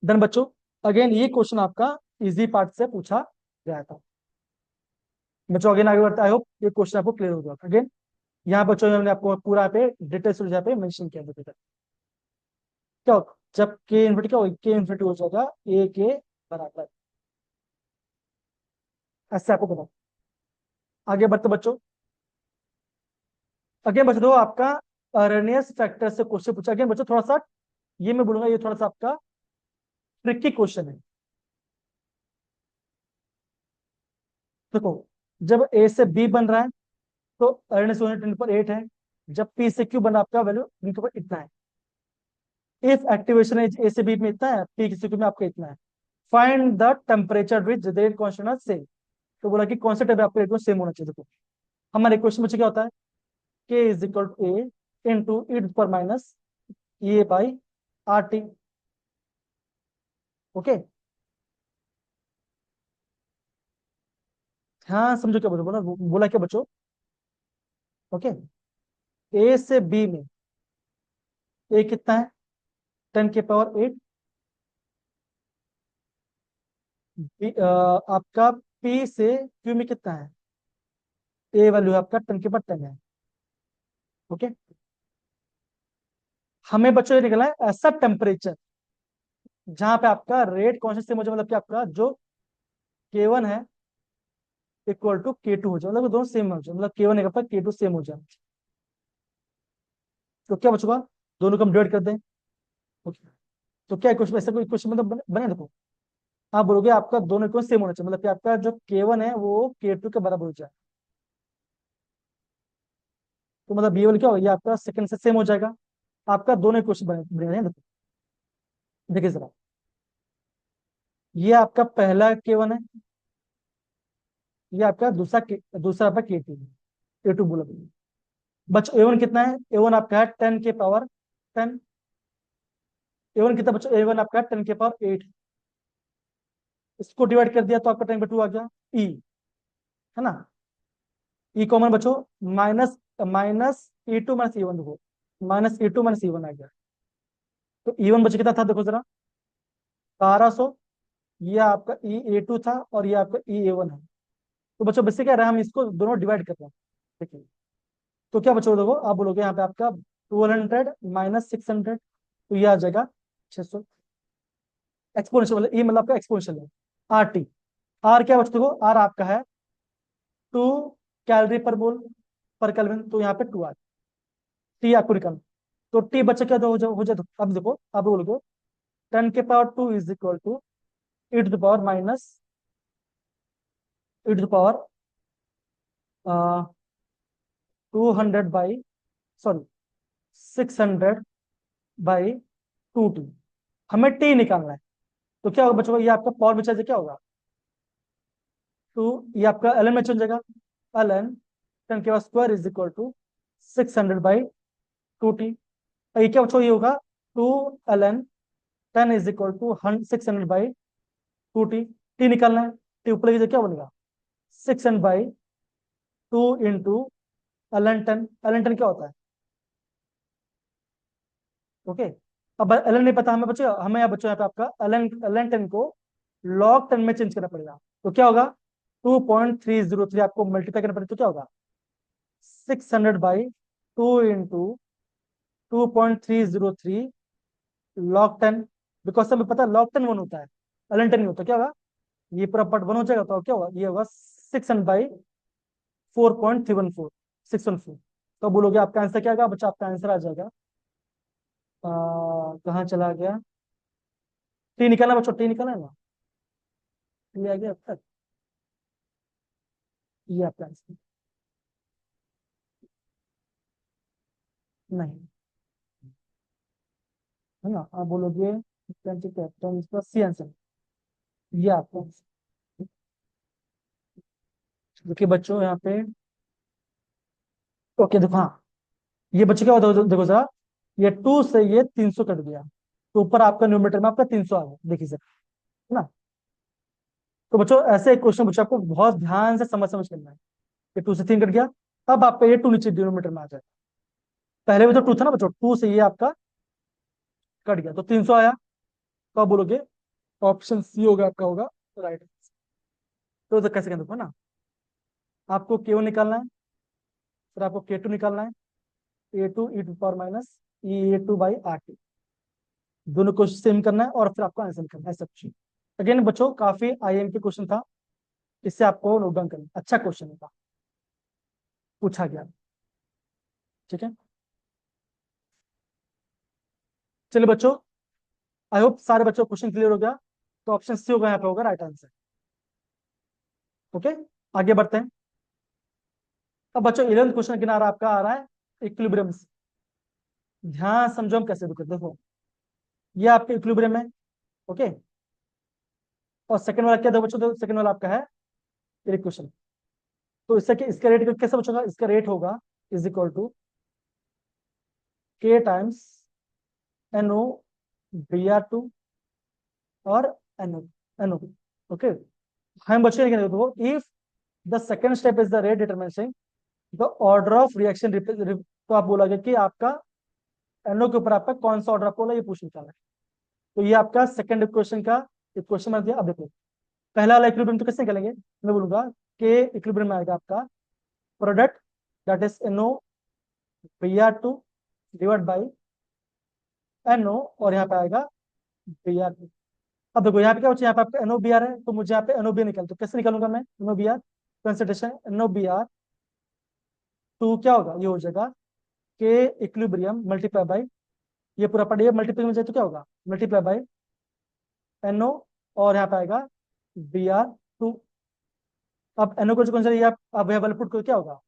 Speaker 1: देन बच्चों अगेन ये क्वेश्चन आपका इजी पार्ट से पूछा गया था। बच्चों अगेन आगे बढ़ता, आई होप ये क्वेश्चन आपको क्लियर हो जाएगा। अगेन यहाँ बच्चों मैंने आपको पूरा पे डिटेल्स यहाँ पे मेंशन किया था, क्या होगा जब के इन्फिनिटी, क्या होगा के इन्फिनिटी हो जाएगा ए के बराबर, ऐसे आपको पता। आगे बढ़ते बच्चों, अगेन बच्चों दो आपका अरेनियस फैक्टर से क्वेश्चन पूछा। अगेन बच्चों थोड़ा सा ये मैं बोलूंगा, ये थोड़ा सा आपका ट्रिकी क्वेश्चन है। देखो जब ए से बी बन रहा है तो अरेनियस यूनिट 10⁸ है, जब पी से क्यू बना आपका वैल्यू 10⁸ इतना है। इफ एक्टिवेशन एज ए से बी में इतना है, पी से क्यू में आपका इतना है, find the temperature which the rate constant same. तो बोला कि कौन सा टेम्परेचर आपका रेट सेम होना चाहिए। देखो हमारे क्वेश्चन में क्या होता है, K is equal to A into e पर minus A by R T. Okay, हाँ समझो क्या बोलो, बोला क्या बच्चों। ओके, ए से बी में ए कितना है, 10⁸ आपका पी से क्यू में कितना है, ए वैल्यू आपका 10⁸ है। ओके, हमें बच्चों ये निकला है ऐसा टेम्परेचर जहां पे आपका रेट कौन सा सेम हो जाए, मतलब कि आपका जो K1 है इक्वल टू K2 हो जाए, मतलब दोनों सेम हो जाए, मतलब K1 का K2 सेम हो जाए। तो क्या बचेगा, दोनों को हम डिवाइड कर दें। ओके, तो क्या क्वेश्चन, ऐसा कोई क्वेश्चन मतलब बने देखो, आप बोलोगे आपका दोनों इक्वल सेम होना चाहिए, मतलब कि आपका जो K1 है वो K2 के बराबर हो जाए। तो मतलब ये वाला क्या होगा, ये आपका सेकंड से सेम हो जाएगा। आपका दोनों क्वेश्चन बने बने हैं, देखो देखिए जरा, ये आपका पहला K1 है, ये आपका दूसरा आपका K2 है, A2 बोला। बच्चों A1 कितना है, A1 आपका है 10 A1 कितना बच्चों, A1 आपका है 10 के पावर 8। इसको डिवाइड कर दिया तो आपका 10/2 आ गया। ई है ना, ई कॉमन बच्चों, माइनस माइनस E2 - E1 देखो, -E2 - E1 आ गया। तो E1 बच्चों कितना था देखो जरा, 1200। ये आपका E A2 था और ये आपका E A1 है। तो बच्चों बच्चे क्या रहा है, हम इसको दोनों डिवाइड कर रहे हैं। देखिए, तो क्या बच्चों देखो, आप बोलोगे यहाँ पे आपका 1200 -600, तो ये आ जाएगा 600। एक्सपोनेंशियल मतलब, ये मतलब आपका एक्सपोनेंशियल है। RT, आर क्या बच्चों देखो, आर आपका है 2 कैलोरी पर मोल पर केल्विन, तो यहाँ पे 2 R। टी आपको निकालना, तो टी बच्चा क्या हो जाए तो अब देखो, अब बोलोगे 10 के power 2 is equal to e to the power 200 sorry 600/2t। हमें टी निकालना है। तो क्या होगा बच्चों, ये आपका पावर में चाहिए क्या होगा, टू, ये आपका ln में चल जाएगा। ln 10 के power square is equal to 600/2t। ये क्या बच्चों, ये होगा 2 ln 10 is equal to 600/2t। T निकालना है, टी ऊपर की क्या बनेगा, 600/2 इंटू ln 10। ln 10 क्या होता है, ओके। अब ln नहीं पता हमें बच्चों, हमें यहाँ बच्चों यहाँ पे आपका ln 10 को log 10 में चेंज करना पड़ेगा। तो क्या होगा, 2.303 आपको मल्टीप्लाई करना पड़ेगा, तो क्या होगा 600/2 इंटू 2.303 log 10। बिकॉज हमें पता है log 10 1 होता है, ln 10 नहीं होता। क्या होगा, ये पूरा पार्ट 1 हो जाएगा, तो क्या होगा, ये होगा 600/4.314 तो बोलोगे आपका आंसर क्या आएगा बच्चा, आपका आंसर आ जाएगा कहाँ चला गया, टी निकालना बच्चों, टी निकालना है ना, टी आ गया अब तक। ये आपका आंसर नहीं है ना, आप बोलोगे कैप्टन इसका सी आंसर। ये आपका देखिए बच्चों यहाँ पे, ओके देखो, हाँ ये बच्चे क्या होता है देखो जरा, ये 2 से ये 300 कट गया, तो ऊपर आपका न्यूमरेटर में आपका 300 आ गया, देखिए सर, है ना। तो बच्चों ऐसे एक क्वेश्चन बच्चों आपको बहुत ध्यान से समझ समझ करना है। ये 2 से 3 कट गया, अब आपका ये 2 नीचे डिनोमीटर में आ जाए। पहले भी तो 2 था ना बच्चों, 2 से ये आपका कट गया तो 300 आया। तो आप बोलोगे ऑप्शन सी होगा आपका, होगा राइट। तो कैसे कहते ना, आपको K1 निकालना है, फिर आपको K2 निकालना है, A2 e⁻ दोनों को सेम करना है और फिर आपको आंसर निकालना है, सब चीज। अगेन बच्चों काफी IIM के क्वेश्चन था, इससे आपको नोट डाउन करना, अच्छा क्वेश्चन था, पूछा गया। ठीक है, चलिए बच्चों, आई होप सारे बच्चों क्वेश्चन क्लियर हो गया। तो ऑप्शन सी होगा यहाँ पे, होगा राइट आंसर। ओके, आगे बढ़ते हैं। अब बच्चों 11th क्वेश्चन किनारा आपका आ रहा है इक्विलिब्रियम से। ध्यान समझो हम कैसे रुके, देखो ये आपके इक्विलिब्रियम है, ओके। और सेकंड वाला क्या था बच्चों, तो सेकंड वाला आपका है इक्वेशन। तो इसका रेट कैसे बचेगा, इसका रेट होगा is equal to K times NO/Br2 और NO ओके। हम बच्चे क्या देखो, if the second step is the rate determination the order of reaction, तो आप बोलोगे कि आपका NO के ऊपर आपका कौन सा ऑर्डर आपको बोला, ये पूछ निकालना है। तो ये आपका सेकंड इक्वेशन का इक्वेशन बन दिया। अब देखो पहला वाला इक्विलिब्रियम तो कैसे निकालेंगे, मैं बोलूंगा के इक्विलिब्रियम में आएगा आपका product that is NO/Br2 divide by NO, और यहाँ पे आएगा Br2। अब देखो यहाँ पे क्या बच्चे, यहाँ पे आपका NOBR है, तो मुझे यहाँ पे NOBR निकाल, तो कैसे निकालूंगा मैं NOBR, कंसंट्रेशन NOBR 2 क्या होगा, ये हो जाएगा के इक्विलिब्रियम मल्टीप्लाई बाई, ये पूरा पढ़, ये मल्टीप्लाई में जाए तो क्या होगा, मल्टीप्लाई बाई NO, और यहाँ पे आएगा BR 2। अब NO को जो कौन सा ये आप अवेलेबल पुट करो क्या होगा,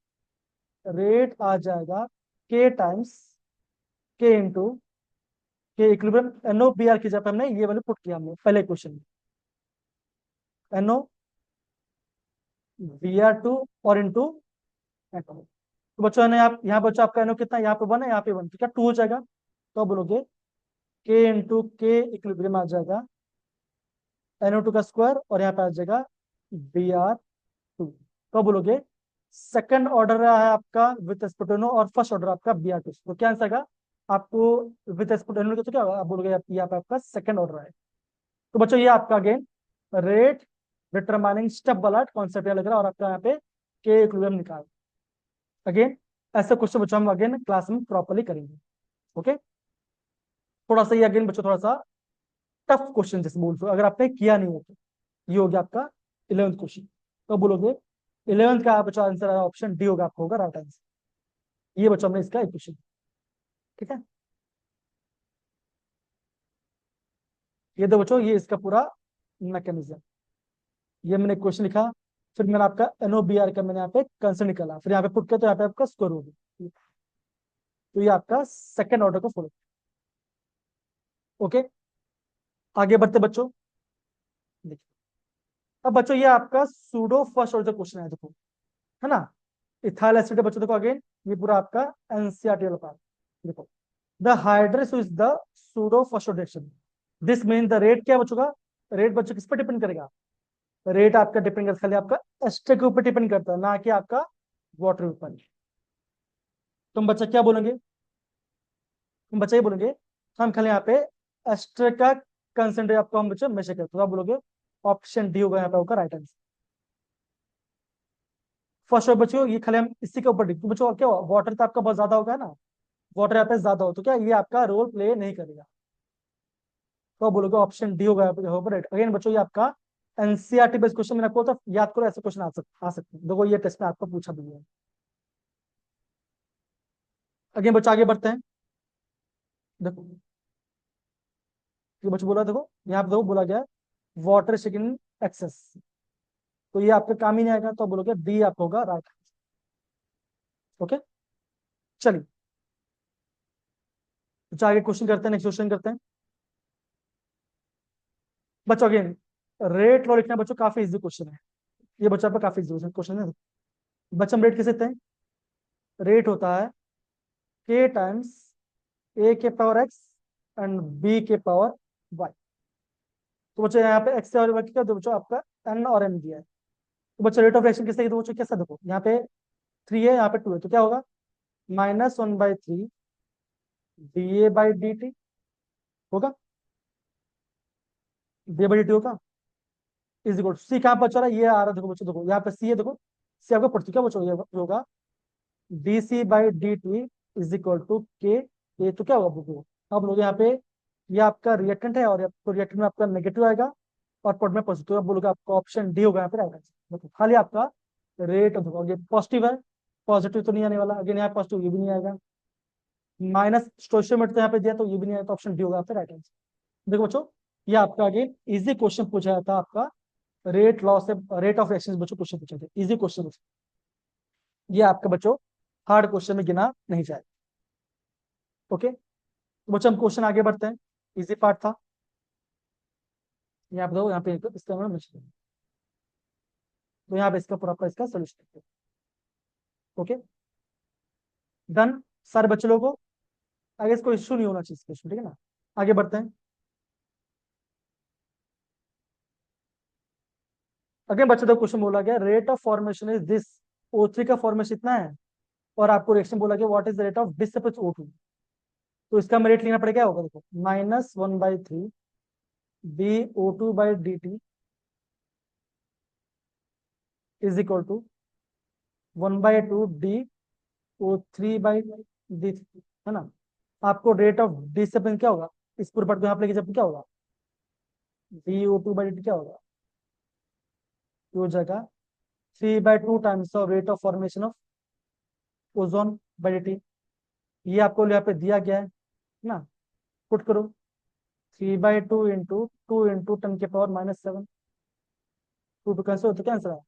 Speaker 1: रेट आ जाएगा के टाइम्स के इंटू के इक्विलिब्रियम NOBR की जगह पे हमने ये वाले पुट किया हमने पहले क्वेश्चन में, NOBR 2 और इंटू। तो बच्चों ने आप यहाँ बच्चों आपका NO कितना, यहाँ पे 1 है, यहाँ पे 1, तो क्या 2 हो जाएगा, तो आप बोलोगे के इंटू के इक्विलिब्रियम आ जाएगा NO2 का स्क्वायर, और यहाँ पे आ जाएगा BR 2। तो बोलोगे सेकंड ऑर्डर रहा है आपका विथ स्पुटेनो, और फर्स्ट ऑर्डर आपका BR 2, तो क्या आंसर आएगा आपको विथ स्पुटेनो का, तो क्या होगा, आप बोलोगे यहाँ पे आपका सेकंड ऑर्डर है। तो बच्चों ये आपका अगेन रेट डिटरमाइनिंग स्टेप वाला कॉन्सेप्ट लग रहा है, और आपका यहाँ पे के इक्विलिब्रियम निकाल, अगेन ऐसे क्वेश्चन बच्चों हम अगेन क्लास में प्रॉपर्ली करेंगे। ओके, थोड़ा सा ये अगेन बच्चों थोड़ा सा टफ क्वेश्चन जैसे बोल, अगर आपने किया नहीं हो तो ये हो गया आपका 11th क्वेश्चन। तो बोलोगे 11th का बच्चों आंसर ऑप्शन डी होगा, आपका होगा राइट आंसर। ये बच्चों हमने इसका इक्वेशन, ठीक है, ये दो बच्चों, ये इसका पूरा मैकेनिज्म, ये मैंने क्वेश्चन लिखा, फिर मैंने आपका NOBR का मैंने यहाँ पे कंसर्न निकाला, फिर यहाँ पे पुट किया, तो यहाँ पे आपका स्कोर हो गया, तो ये आपका सेकंड ऑर्डर का फॉलो। ओके, आगे बढ़ते बच्चों, देखिए अब बच्चों ये आपका सूडो फर्स्ट ऑर्डर क्वेश्चन है, देखो है ना, इथाइल एसिड बच्चों देखो अगेन, ये पूरा आपका एनसीईआरटी वाला पार्ट, देखो the hydrous is the pseudo first order reaction, this mean the rate क्या बच्चों का, रेट बच्चों किस पर डिपेंड करेगा, रेट आपका डिपेंड करता है खाली आपका एस्टर के ऊपर डिपेंड करता है, ना कि आपका वाटर ऊपर। तुम बच्चा क्या बोलोगे, तुम बच्चा ये बोलोगे हम खाली यहाँ पे एस्टर का कंसेंट्रेट आपको हम बच्चा मेजर करते, तो आप बोलोगे ऑप्शन डी होगा यहाँ पे होगा राइट आंसर। फर्स्ट ऑफ बच्चों ये खाली हम इसी के ऊपर डिपेंड, बच्चों क्या वाटर तो आपका बहुत ज्यादा होगा ना, वाटर यहाँ पे ज्यादा हो, तो क्या ये आपका रोल प्ले नहीं करेगा, तो आप बोलोगे ऑप्शन डी होगा यहाँ पे राइट। अगेन बच्चों ये आपका एनसीईआरटी बेस्ड क्वेश्चन, मैंने आपको तो याद करो ऐसे क्वेश्चन आ सकते हैं, देखो ये टेस्ट में आपको पूछा भी है। अगेन बच्चों आगे बढ़ते हैं, देखो ये बच्चों बोला, देखो यहाँ पे देखो बोला गया वाटर सेकंड एक्सेस, तो ये आपके काम ही नहीं आएगा, तो बोलोगे डी आपका होगा राइट। ओके, चलिए तो आगे क्वेश्चन करते हैं, नेक्स्ट क्वेश्चन करते हैं बच्चों। अगेन रेट लॉ लिखना बच्चों काफी इजी क्वेश्चन है, ये बच्चों आपका काफी इजी क्वेश्चन है। बच्चों हम रेट कैसे देते हैं, रेट होता है के टाइम्स ए के पावर एक्स एंड बी के पावर वाई, तो बच्चों यहाँ पे एक्स और वाई क्या, तो बच्चों आपका एन और एम दिया है, तो बच्चों रेट ऑफ रिएक्शन किससे, तो बच्चों कैसा, देखो यहाँ पे 3 है यहाँ पे 2 है, तो क्या होगा -1/3 DA/dt होगा, DA/dt होगा इज इक्वल सी, कहाँ पर चला ये आ रहा है, देखो बच्चों देखो यहाँ पे सी है, देखो सी आपको पढ़ती क्या बच्चों, ये होगा DC/dt इज इक्वल टू के, ये तो क्या होगा बुको, आप लोग यहाँ पे ये आपका रिएक्टेंट है, और तो रिएक्टेंट में आपका नेगेटिव आएगा और पॉट में पॉजिटिव, आप बोलोगे आपका ऑप्शन डी होगा यहाँ पे राइट आंसर। देखो खाली आपका रेट देखो ये पॉजिटिव है, पॉजिटिव तो नहीं आने वाला, अगेन यहाँ पॉजिटिव ये भी नहीं आएगा, माइनस स्टोइशियोमेट्री यहाँ पे दिया तो ये भी नहीं आया, तो ऑप्शन डी होगा यहाँ पे राइट आंसर। देखो बच्चों ये आपका अगेन इजी क्वेश्चन पूछा था आपका, रेट लॉ से रेट ऑफ रिएक्शन बच्चों क्वेश्चन पूछे थे, इजी क्वेश्चन, ये आपका बच्चों हार्ड क्वेश्चन में गिना नहीं जाए। ओके, तो बच्चों हम क्वेश्चन आगे बढ़ते हैं, इजी पार्ट था, यहाँ पे दो यहाँ पे इसका तो यहाँ पे इसका पूरा आपका इसका सोल्यूशन। ओके डन, सारे बच्चे लोगों को आगे इसको इश्यू नहीं होना चाहिए क्वेश्चन, ठीक है ना, आगे बढ़ते हैं। अगेन बच्चों को क्वेश्चन बोला गया rate of formation is this, O3 का फॉर्मेशन इतना है, और आपको रिएक्शन बोला गया what is the rate of disappearance O2, तो इसका हमें रेट लेना पड़ेगा, क्या होगा देखो -1/3 DO2/dt is equal to 1/2 DO3/dt, है ना, आपको रेट ऑफ डिसअपियरेंस क्या होगा, इस पूरे पार्ट को यहाँ पे लेके जब क्या होगा DO2/dt क्या होगा, ये हो जाएगा 3/2 times of rate of formation of ozone by dt। ये आपको यहाँ पे दिया गया है ना, पुट करो 3/2 इंटू 2 इंटू 10⁻⁷ 2 कैंसिल हो तो क्या आंसर है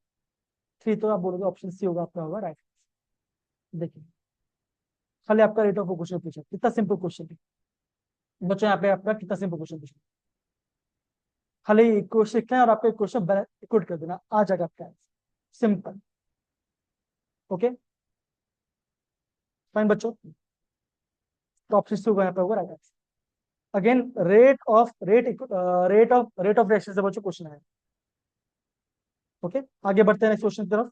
Speaker 1: 3, तो आप बोलोगे ऑप्शन सी होगा आपका, होगा राइट। देखिए खाली आपका रेट ऑफ क्वेश्चन पूछा, कितना सिंपल क्वेश्चन है बच्चों, यहाँ पे आपका कितना सिंपल क्वेश्चन पूछा, खाली क्वेश्चन लिखना है और आपको एक क्वेश्चन इक्वट कर देना, आ जाएगा आपका आंसर, सिंपल। ओके फाइन बच्चों, तो ऑप्शन सी होगा यहाँ पे, होगा right answer. Again rate of reaction से बच्चों क्वेश्चन है। ओके आगे बढ़ते हैं नेक्स्ट क्वेश्चन की तरफ।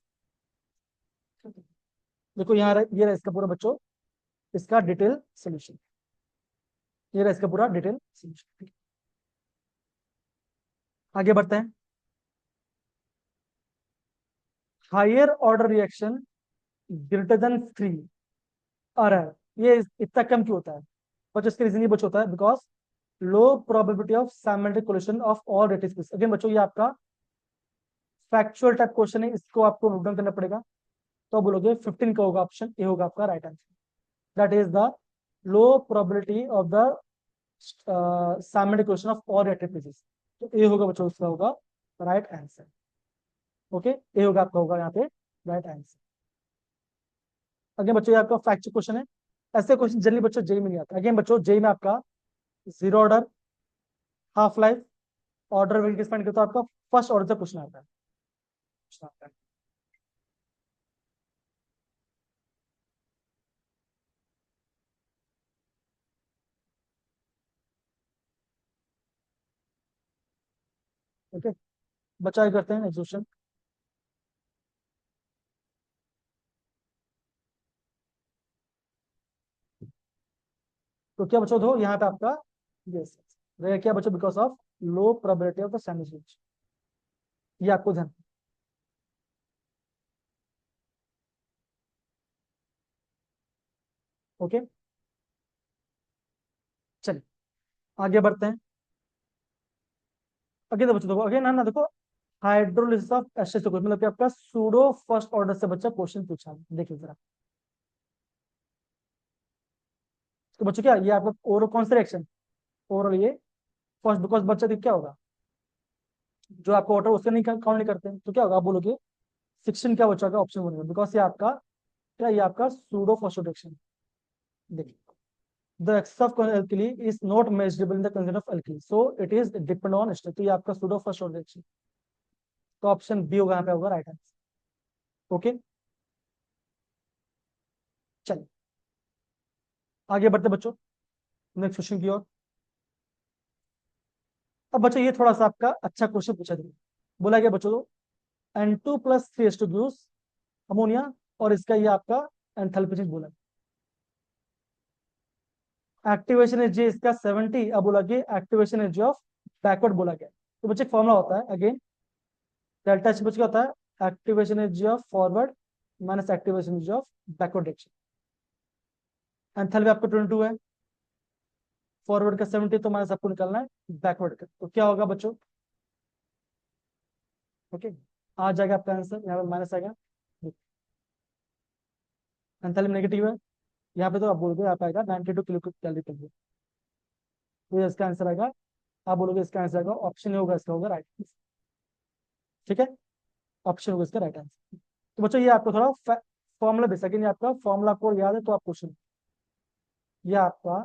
Speaker 1: देखो यहाँ ये रहा इसका पूरा बच्चों, इसका डिटेल सोल्यूशन, ये रहा इसका पूरा डिटेल सोल्यूशन। आगे बढ़ते हैं। Higher order reaction greater than 3 आ रहा है, ये इतना कम क्यों होता है बच्चों, इसके रीजन ये बच्चों होता है because low probability of symmetric collision of all relative space. Again बच्चों ये आपका फैक्चुअल टाइप क्वेश्चन है, इसको आपको नोट डाउन करना पड़ेगा। तो बोलोगे 15 का होगा, ऑप्शन ए होगा आपका right answer, that is the low probability of the symmetric collision of all relative space. तो ए होगा बच्चों, उसका होगा राइट आंसर। ओके ए होगा आपका, होगा यहाँ पे राइट आंसर। अगेन बच्चों ये आपका फैक्चुअल क्वेश्चन है, ऐसे क्वेश्चन जनरली बच्चों जेई में नहीं आता। अगेन बच्चों जेई में आपका zero order, half life, order variation find करता है, आपका फर्स्ट ऑर्डर से क्वेश्चन आता है। ओके बच्चा ये करते हैं नेक्स्ट क्वेश्चन। तो क्या बच्चों दो यहाँ पे आपका यस रहेगा क्या बच्चों, because of low probability of the sandwich, ये आपको ध्यान। ओके चलिए आगे बढ़ते हैं। आगे तो बच्चों देखो, अगेन ना देखो हाइड्रोलिसिस ऑफ एस्टर मतलब कि आपका सूडो फर्स्ट ऑर्डर से बच्चा क्वेश्चन पूछा है। देखिए जरा, तो बच्चों क्या ये आपका ओरल कौन सा रिएक्शन, ओरल ये फर्स्ट, बिकॉज बच्चा देख क्या होगा, जो आपका ऑर्डर उसका नहीं काउंट नहीं करते हैं, तो क्या होगा आप बोलोगे 16 क्या बच्चा का ऑप्शन बनेगा, बिकॉज ये आपका क्या, ये आपका सूडो फर्स्ट रिएक्शन। देखिए the excess of alkali is not measurable in the concentration of alkali, so it is depend on ester। तो ये आपका सूडो फर्स्ट ऑर्डर रिएक्शन, तो ऑप्शन बी होगा यहाँ पे, होगा राइट आंसर। ओके चलिए आगे बढ़ते बच्चों नेक्स्ट क्वेश्चन की ओर। अब बच्चों ये थोड़ा सा आपका अच्छा क्वेश्चन पूछा गया, बोला गया बच्चों N2+3 अमोनिया, और इसका ये आपका एंथैल्पी बोला, एक्टिवेशन एनर्जी इसका 70, अब बोला गया एक्टिवेशन एनर्जी ऑफ बैकवर्ड बोला गया। तो बच्चे फॉर्मूला होता है अगेन डेल्टा एच बच्चे क्या होता है, activation energy of forward minus activation energy of backward direction. Enthalpy आपका 22 है, फॉरवर्ड का 70, तो माइनस आपको निकालना है बैकवर्ड का, तो क्या होगा बच्चों। ओके आ जाएगा आपका आंसर, यहाँ पे माइनस आएगा, एंथैल्पी नेगेटिव है, यहाँ पे तो आप बोलोगे आप आएगा 92 किलो कैलोरी पर, तो इसका आंसर आएगा, आप बोलोगे इसका आंसर आएगा ऑप्शन होगा, इसका होगा राइट। ठीक है ऑप्शन होगा इसका राइट आंसर। तो बच्चों ये आपको थोड़ा फॉर्मूला बेस, सेकंड ये आपका फॉर्मूला आपको याद है तो आप क्वेश्चन, ये आपका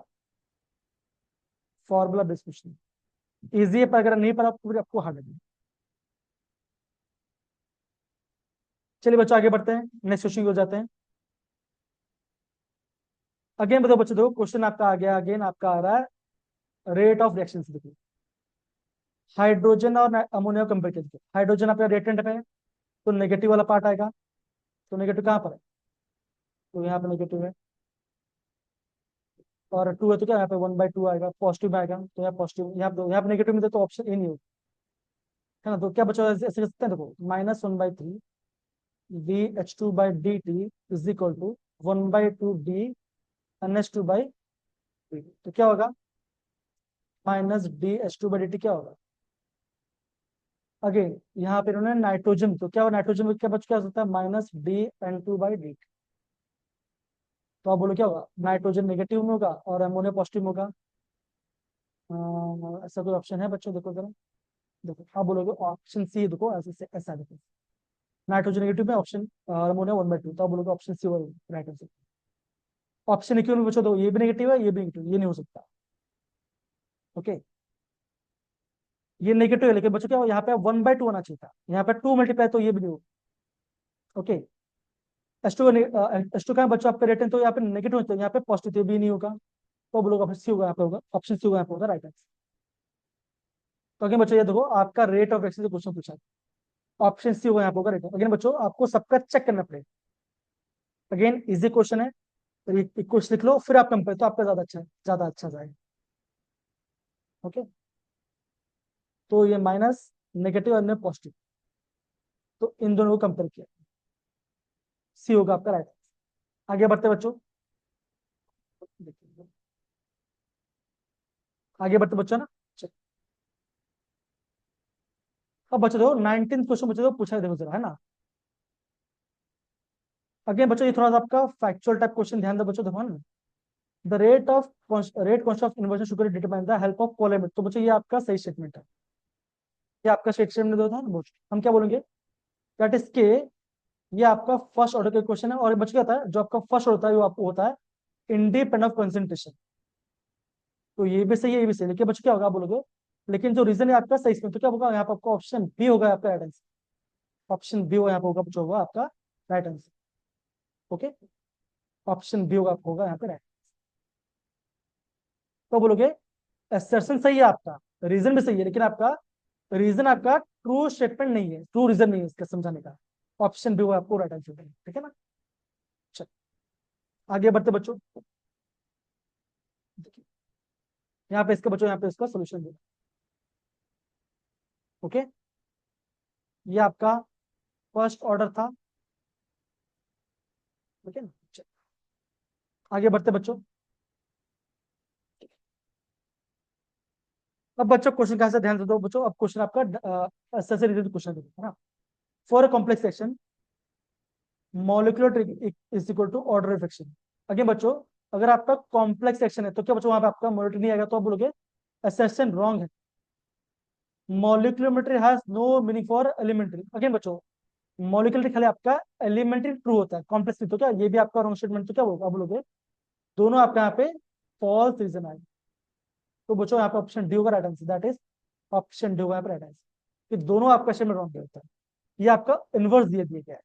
Speaker 1: फॉर्मूला बेस क्वेश्चन इजी है, पर अगर नहीं पढ़ा तो फिर आपको हार्ड लगेगा। चलिए बच्चों आगे बढ़ते हैं, नेक्स्ट क्वेश्चन की ओर जाते हैं। अगेन बताओ बच्चों, देखो क्वेश्चन आपका आ गया, अगेन आपका आ रहा है रेट ऑफ रिएक्शन से। देखिए हाइड्रोजन और अमोनिया कंपेयर करके, हाइड्रोजन आपका रिएक्टेंट है तो नेगेटिव वाला पार्ट आएगा, तो नेगेटिव कहाँ पर है, तो यहाँ पे नेगेटिव है, और 2 है तो क्या यहाँ पे 1/2 आएगा, पॉजिटिव में आएगा, तो यहाँ पॉजिटिव, यहाँ पे नेगेटिव में तो ऑप्शन ए नहीं होगा, है ना। तो क्या बच्चों ऐसे ऐसे कर सकते हैं, देखो -1/3 dH2/dt is equal to 1/2 d NH2/dt, तो क्या होगा -dH2/dt क्या होगा, अगेन यहाँ पे इन्होंने नाइट्रोजन, तो क्या नाइट्रोजन में क्या बच क्या हो सकता है, -DN2/D। तो आप बोलो क्या होगा, नाइट्रोजन नेगेटिव में होगा और अमोनिया पॉजिटिव में होगा। ऐसा कोई ऑप्शन है बच्चों, देखो जरा, देखो आप बोलोगे ऑप्शन सी, देखो ऐसे ऐसा देखो, नाइट्रोजन नेगेटिव में ऑप्शन और अमोनिया 1/2, तो आप बोलोगे ऑप्शन सी और राइट आंसर। ऑप्शन क्यों में बच्चों, दो ये भी नेगेटिव है ये भी नेगेटिव, ये नहीं हो सकता। ओके, ये नेगेटिव है, लेकिन बच्चों क्या हो, यहाँ पे 1/2 होना चाहिए था, यहाँ पे 2 मल्टीप्लाई, तो ये भी नहीं होगा। ओके, एस टू का बच्चों आपका रिटर्न, तो यहाँ पे नेगेटिव होता है, यहाँ पे पॉजिटिव भी नहीं होगा, तो बोलोगे ऑप्शन सी होगा, यहाँ पे होगा ऑप्शन सी होगा, यहाँ पे होगा राइट आंसर। तो अगेन बच्चों ये देखो आपका रेट ऑफ एक्शन से क्वेश्चन पूछा, ऑप्शन सी होगा, यहाँ पे होगा रेट। अगेन बच्चों आपको सबका चेक करना पड़ेगा, अगेन इजी क्वेश्चन है, तो ये क्वेश्चन लिख लो फिर आप कंपेयर, तो आपका ज्यादा अच्छा जाएगा। ओके, तो ये माइनस, नेगेटिव और पॉजिटिव, तो इन दोनों को कंपेयर किया, सी होगा आपका राइट आंसर। आगे बढ़ते बच्चों, आगे बढ़ते बच्चों ना, चलो। अब बच्चों देखो 19 क्वेश्चन बच्चों देखो पूछा है, देखो जरा है ना। अगेन बच्चों ये थोड़ा सा आपका फैक्चुअल टाइप क्वेश्चन, ध्यान दो बच्चों, देखो ना। The rate constant of inversion sugar determine the help of colorimeter, तो बच्चों ये आपका सही स्टेटमेंट है, ये आपका सही स्टेटमेंट दो था ना। हम क्या बोलेंगे, दैट इज के, ये आपका फर्स्ट ऑर्डर का क्वेश्चन है, और बच्चों क्या होता है, जो आपका फर्स्ट होता है वो आपको होता है इंडिपेंडेंट ऑफ कंसंट्रेशन, तो ये भी सही है ये भी सही है, लेकिन बच्चों क्या होगा आप बोलोगे, लेकिन जो रीजन है आपका सही इसमें, तो क्या होगा यहाँ पर आपका ऑप्शन बी होगा आपका राइट आंसर, ऑप्शन बी यहाँ पे होगा जो होगा आपका right answer. Okay, option B होगा यहाँ पे राइट। तो बोलोगे असर्शन सही है आपका, रीजन भी सही है, लेकिन आपका रीजन आपका ट्रू स्टेटमेंट नहीं है, ट्रू रीजन नहीं है इसका समझाने का, ऑप्शन बी होगा आपको राइट आंसर, ठीक है ना। चल आगे बढ़ते बच्चों, देखिए यहाँ पे इसका बच्चों यहाँ पे इसका सोल्यूशन दे। ओके, ये आपका फर्स्ट ऑर्डर था, ठीक है ना। चल, आगे बढ़ते बच्चों। अब बच्चों क्वेश्चन कैसे ध्यान से दो बच्चों, अब क्वेश्चन आपका से रिलेटेड क्वेश्चन है ना। For a complex section molecular is equal to order reflection. Again बच्चों अगर आपका कॉम्प्लेक्स सेक्शन है तो क्या बच्चों वहां पे आपका मॉलिक्यूलर नहीं आएगा, तो आप बोलोगे असर्शन रॉन्ग है, molecular has no meaning for elementary. Again बच्चों मॉलिक्यूलर खाली आपका एलिमेंट्री ट्रू होता है, कॉम्प्लेक्स तो क्या ये भी आपका रॉन्ग स्टेटमेंट, तो क्या होगा आप बोलोगे दोनों आपका यहाँ पे फॉल्स रीजन आएगा, तो बच्चों यहाँ पे ऑप्शन डी होगा right answer, that is option D होगा यहाँ पे राइट आंसर, कि दोनों आपका स्टेटमेंट रॉन्ग होता है, ये आपका इनवर्स दिया दिया गया है।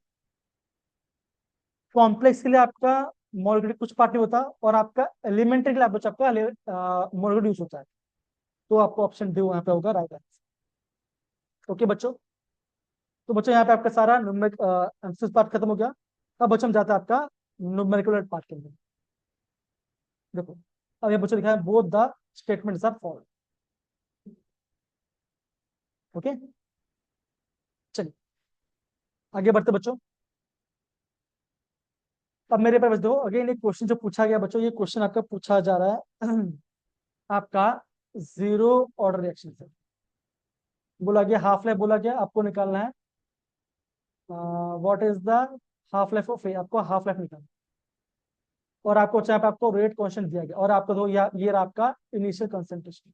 Speaker 1: कॉम्प्लेक्स के लिए आपका मॉलिक्यूलर कुछ पार्ट नहीं होता, और आपका एलिमेंट्री के लिए आपका मॉलिक्यूलर यूज होता है, तो आपको ऑप्शन डी यहाँ पे होगा राइट आंसर। ओके बच्चों, तो बच्चों यहाँ पे आपका सारा न्यूमेरिक पार्ट खत्म हो गया। अब बच्चों हम जाते हैं आपका न्यूमेरिकल पार्ट के अंदर। देखो अब ये बच्चों लिखा है both the statements are false. Okay, चलिए आगे बढ़ते बच्चों। अब मेरे पास देखो अगेन एक क्वेश्चन जो पूछा गया बच्चों, ये क्वेश्चन आपका पूछा जा रहा है आपका जीरो ऑर्डर रिएक्शन से। बोला गया हाफ लाइफ, बोला गया आपको निकालना है what is the half life of A, आपको हाफ लाइफ निकालना, और आपको चाहे आपको रेट क्वेश्चन दिया गया, और आपको तो ये रहा आपका इनिशियल कंसेंट्रेशन।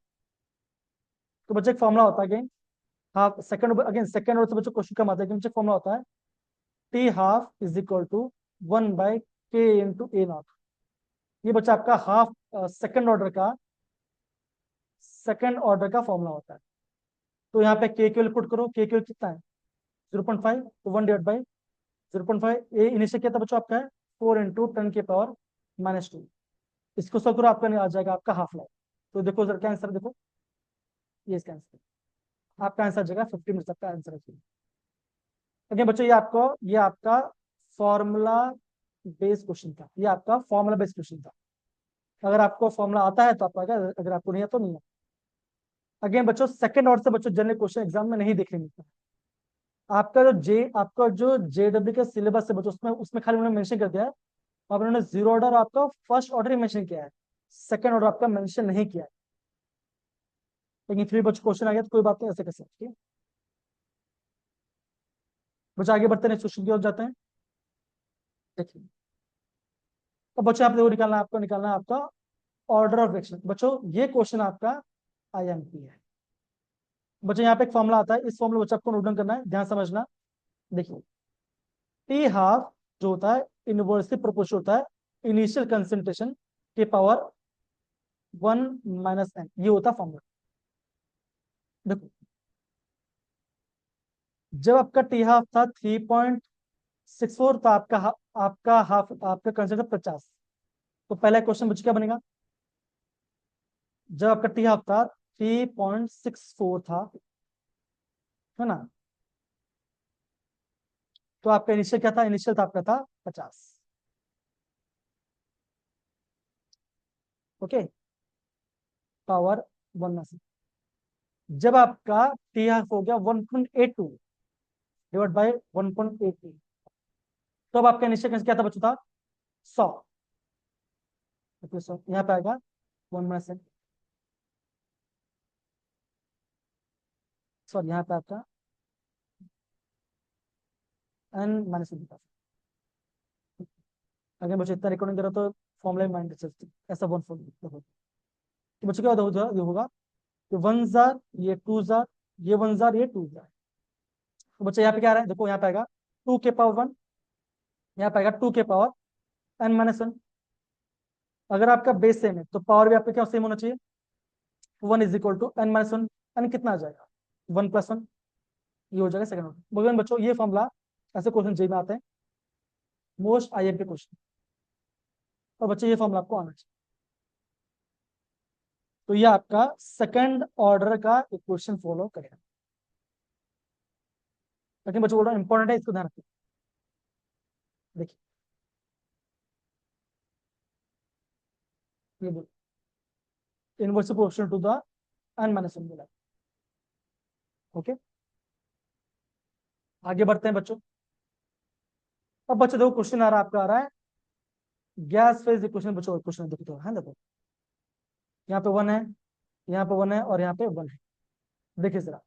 Speaker 1: तो बच्चे एक फॉर्मुला होता है again, half second again second order से बच्चों क्वेश्चन कम आता है, बच्चे फॉर्मुला होता है T half is equal to 1/k into A naught. ये बच्चा आपका हाफ सेकंड ऑर्डर का फॉर्मुला होता है। तो यहाँ पे के केवल पुट करो, के केवल कितना है 0.5, तो 1/0.5, ए इनिशियल क्या था बच्चों आपका है 4 × 10⁻², इसको सब करो आपका नहीं आ जाएगा आपका हाफ लाइफ। तो देखो सर क्या आंसर, देखो ये इसका आंसर, आपका आंसर जगह 50 मिनट का आंसर है। ओके बच्चों ये आपका फॉर्मूला बेस्ड क्वेश्चन था, ये आपका फॉर्मूला बेस्ड क्वेश्चन था। अगर आपको फॉर्मूला आता है तो आपका आएगा, अगर आपको नहीं आता तो नहीं आता। अगेन बच्चों सेकंड ऑर्डर से बच्चों जनरल क्वेश्चन एग्जाम में नहीं देखेंगे, आपका जो जेडब्ल्यू का सिलेबस है बच्चों उसमें उसमें खाली उन्होंने मेंशन कर दिया है, अब उन्होंने जीरो ऑर्डर आपका फर्स्ट ऑर्डर ही मेंशन किया है, सेकंड ऑर्डर आपका मेंशन नहीं किया है। लेकिन फिर बच्चों क्वेश्चन आ गया तो कोई बात नहीं, ऐसे कर सकते हैं। बच्चों आगे बढ़ते हैं, क्वेश्चन की ओर जाते हैं। देखिए, तो बच्चों यहाँ पे देखो, निकालना है आपका ऑर्डर ऑफ रिएक्शन। बच्चों ये क्वेश्चन आपका आईएमपी है। बच्चों यहाँ पे एक फॉर्मूला आता है, इस फॉर्मूला बच्चों आपको नोट डाउन करना है, ध्यान समझना। देखिए, टी हाफ जो होता है इनवर्सली प्रोपोर्शनल होता है इनिशियल कंसंट्रेशन के पावर 1 - n, ये होता है फॉर्मूला। देखो, जब आपका टी हाफ था 3.64, तो आपका हाफ, आपका कंसंट्रेशन 50। तो पहला क्वेश्चन बच्चों क्या बनेगा, जब आपका टी हाफ था 3.64 था, है ना, तो आपका इनिशियल क्या था, इनिशियल था आपका था 50। ओके, पावर 1 जब आपका टी हाफ हो गया 1.82 डिवाइड बाई 1.82, तो अब आपका इनिशियल क्या था बच्चों था 100। तो 100 यहाँ पे आएगा 1 - सॉरी, यहाँ पे आपका n - अगर बच्चों इतना रिकॉर्डिंग करो तो फॉर्मूला माइंड चलती ऐसा 1 4। तो बच्चों क्या होगा, ये होगा कि 1 जार, ये 2 जार, ये 1 जार, ये 2 जार। तो बच्चे यहाँ पे क्या आ रहा है, देखो यहाँ पे आएगा 2 के पावर 1, यहाँ पे आएगा 2 के पावर n - 1। अगर आपका बेस सेम है तो पावर भी आपका क्या सेम होना चाहिए, 1 = n - 1। n कितना आ जाएगा, 1 + 1, ये हो जाएगा सेकंड ऑर्डर। मगर बच्चों ये फॉर्मूला ऐसे क्वेश्चन जी में आते हैं, मोस्ट आईएमपी क्वेश्चन, और बच्चे ये फॉर्मूला आपको आना चाहिए। तो ये आपका सेकंड ऑर्डर का इक्वेशन फॉलो करेगा। लेकिन बच्चों बोल रहा हूँ इंपॉर्टेंट है, इसको ध्यान रखिए। देखिए, ये बोल inverse proportional to the n - 1 बोला। ओके, आगे बढ़ते हैं बच्चों। अब बच्चों देखो क्वेश्चन आ रहा है, आपका आ रहा है गैस फेज इक्वेशन। बच्चों क्वेश्चन देखो तो है, देखो यहाँ पे 1 है, यहाँ पे 1 है, और यहाँ पे 1 है। देखिए जरा,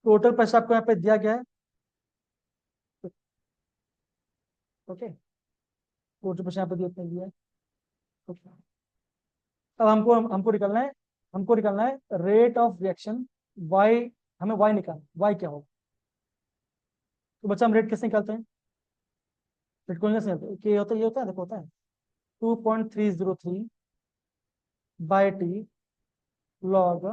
Speaker 1: टोटल प्रेशर आपको यहाँ पे दिया गया है। ओके, टोटल प्रेशर यहाँ पे दिया है। ओके, अब हमको निकालना है रेट ऑफ रिएक्शन वाई। हमें वाई निकालना, वाई क्या होगा। तो बच्चा हम रेट कैसे निकालते हैं, रेट को कैसे निकालते हैं, कि होता है, ये होता है, देखो होता है 2.303 by T log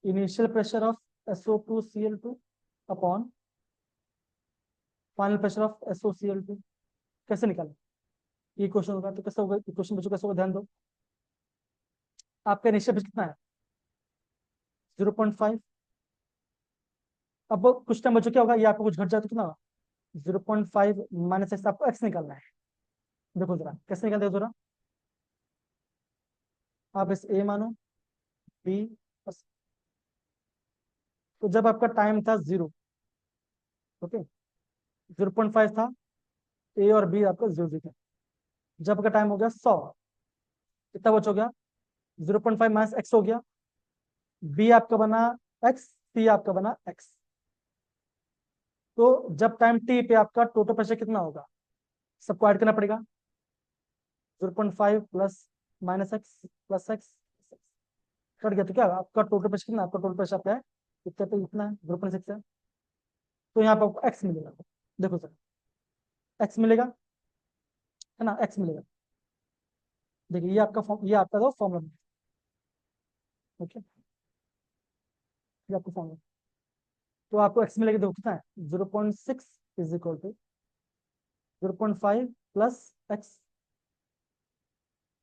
Speaker 1: initial pressure of SO2 Cl2 upon final pressure of SOCl2। कैसे निकालें, ये क्वेश्चन होगा, तो कैसे होगा क्वेश्चन बच्चों, कैसे होगा ध्यान दो। आपका इनिशियल प्रेशर कितना है, 0.5। अब कुछ टाइम बच्चों क्या होगा, ये आपको कुछ घट जाए तो कितना होगा, 0.5 - x, आपको x निकालना है। देखो जरा कैसे निकालते हो जरा, आप इस a मानो, b, बस। तो जब आपका टाइम था 0, ओके, 0.5 था, a और b आपका 0 था। जब आपका टाइम हो गया 100, कितना बच हो गया, 0.5 - x हो गया, b आपका बना x, c आपका बना x। तो जब टाइम t पे आपका टोटल प्रेशर कितना होगा, सबको ऐड करना पड़ेगा, 0.5 plus -x plus x cut गया। तो क्या आपका टोटल प्रेशर कितना, आपका टोटल प्रेशर आपका है इतना, तो इतना है 0.6 है। तो यहाँ पे आपको x मिलेगा, देखो सर x मिलेगा, है ना, x मिलेगा। देखिए ये आपका दो फॉर्मूला। ओके, ये आपको फॉर्मूला, तो आपको x मिलेगा, देखो कितना है 0.6 = 0.5 प्लस x।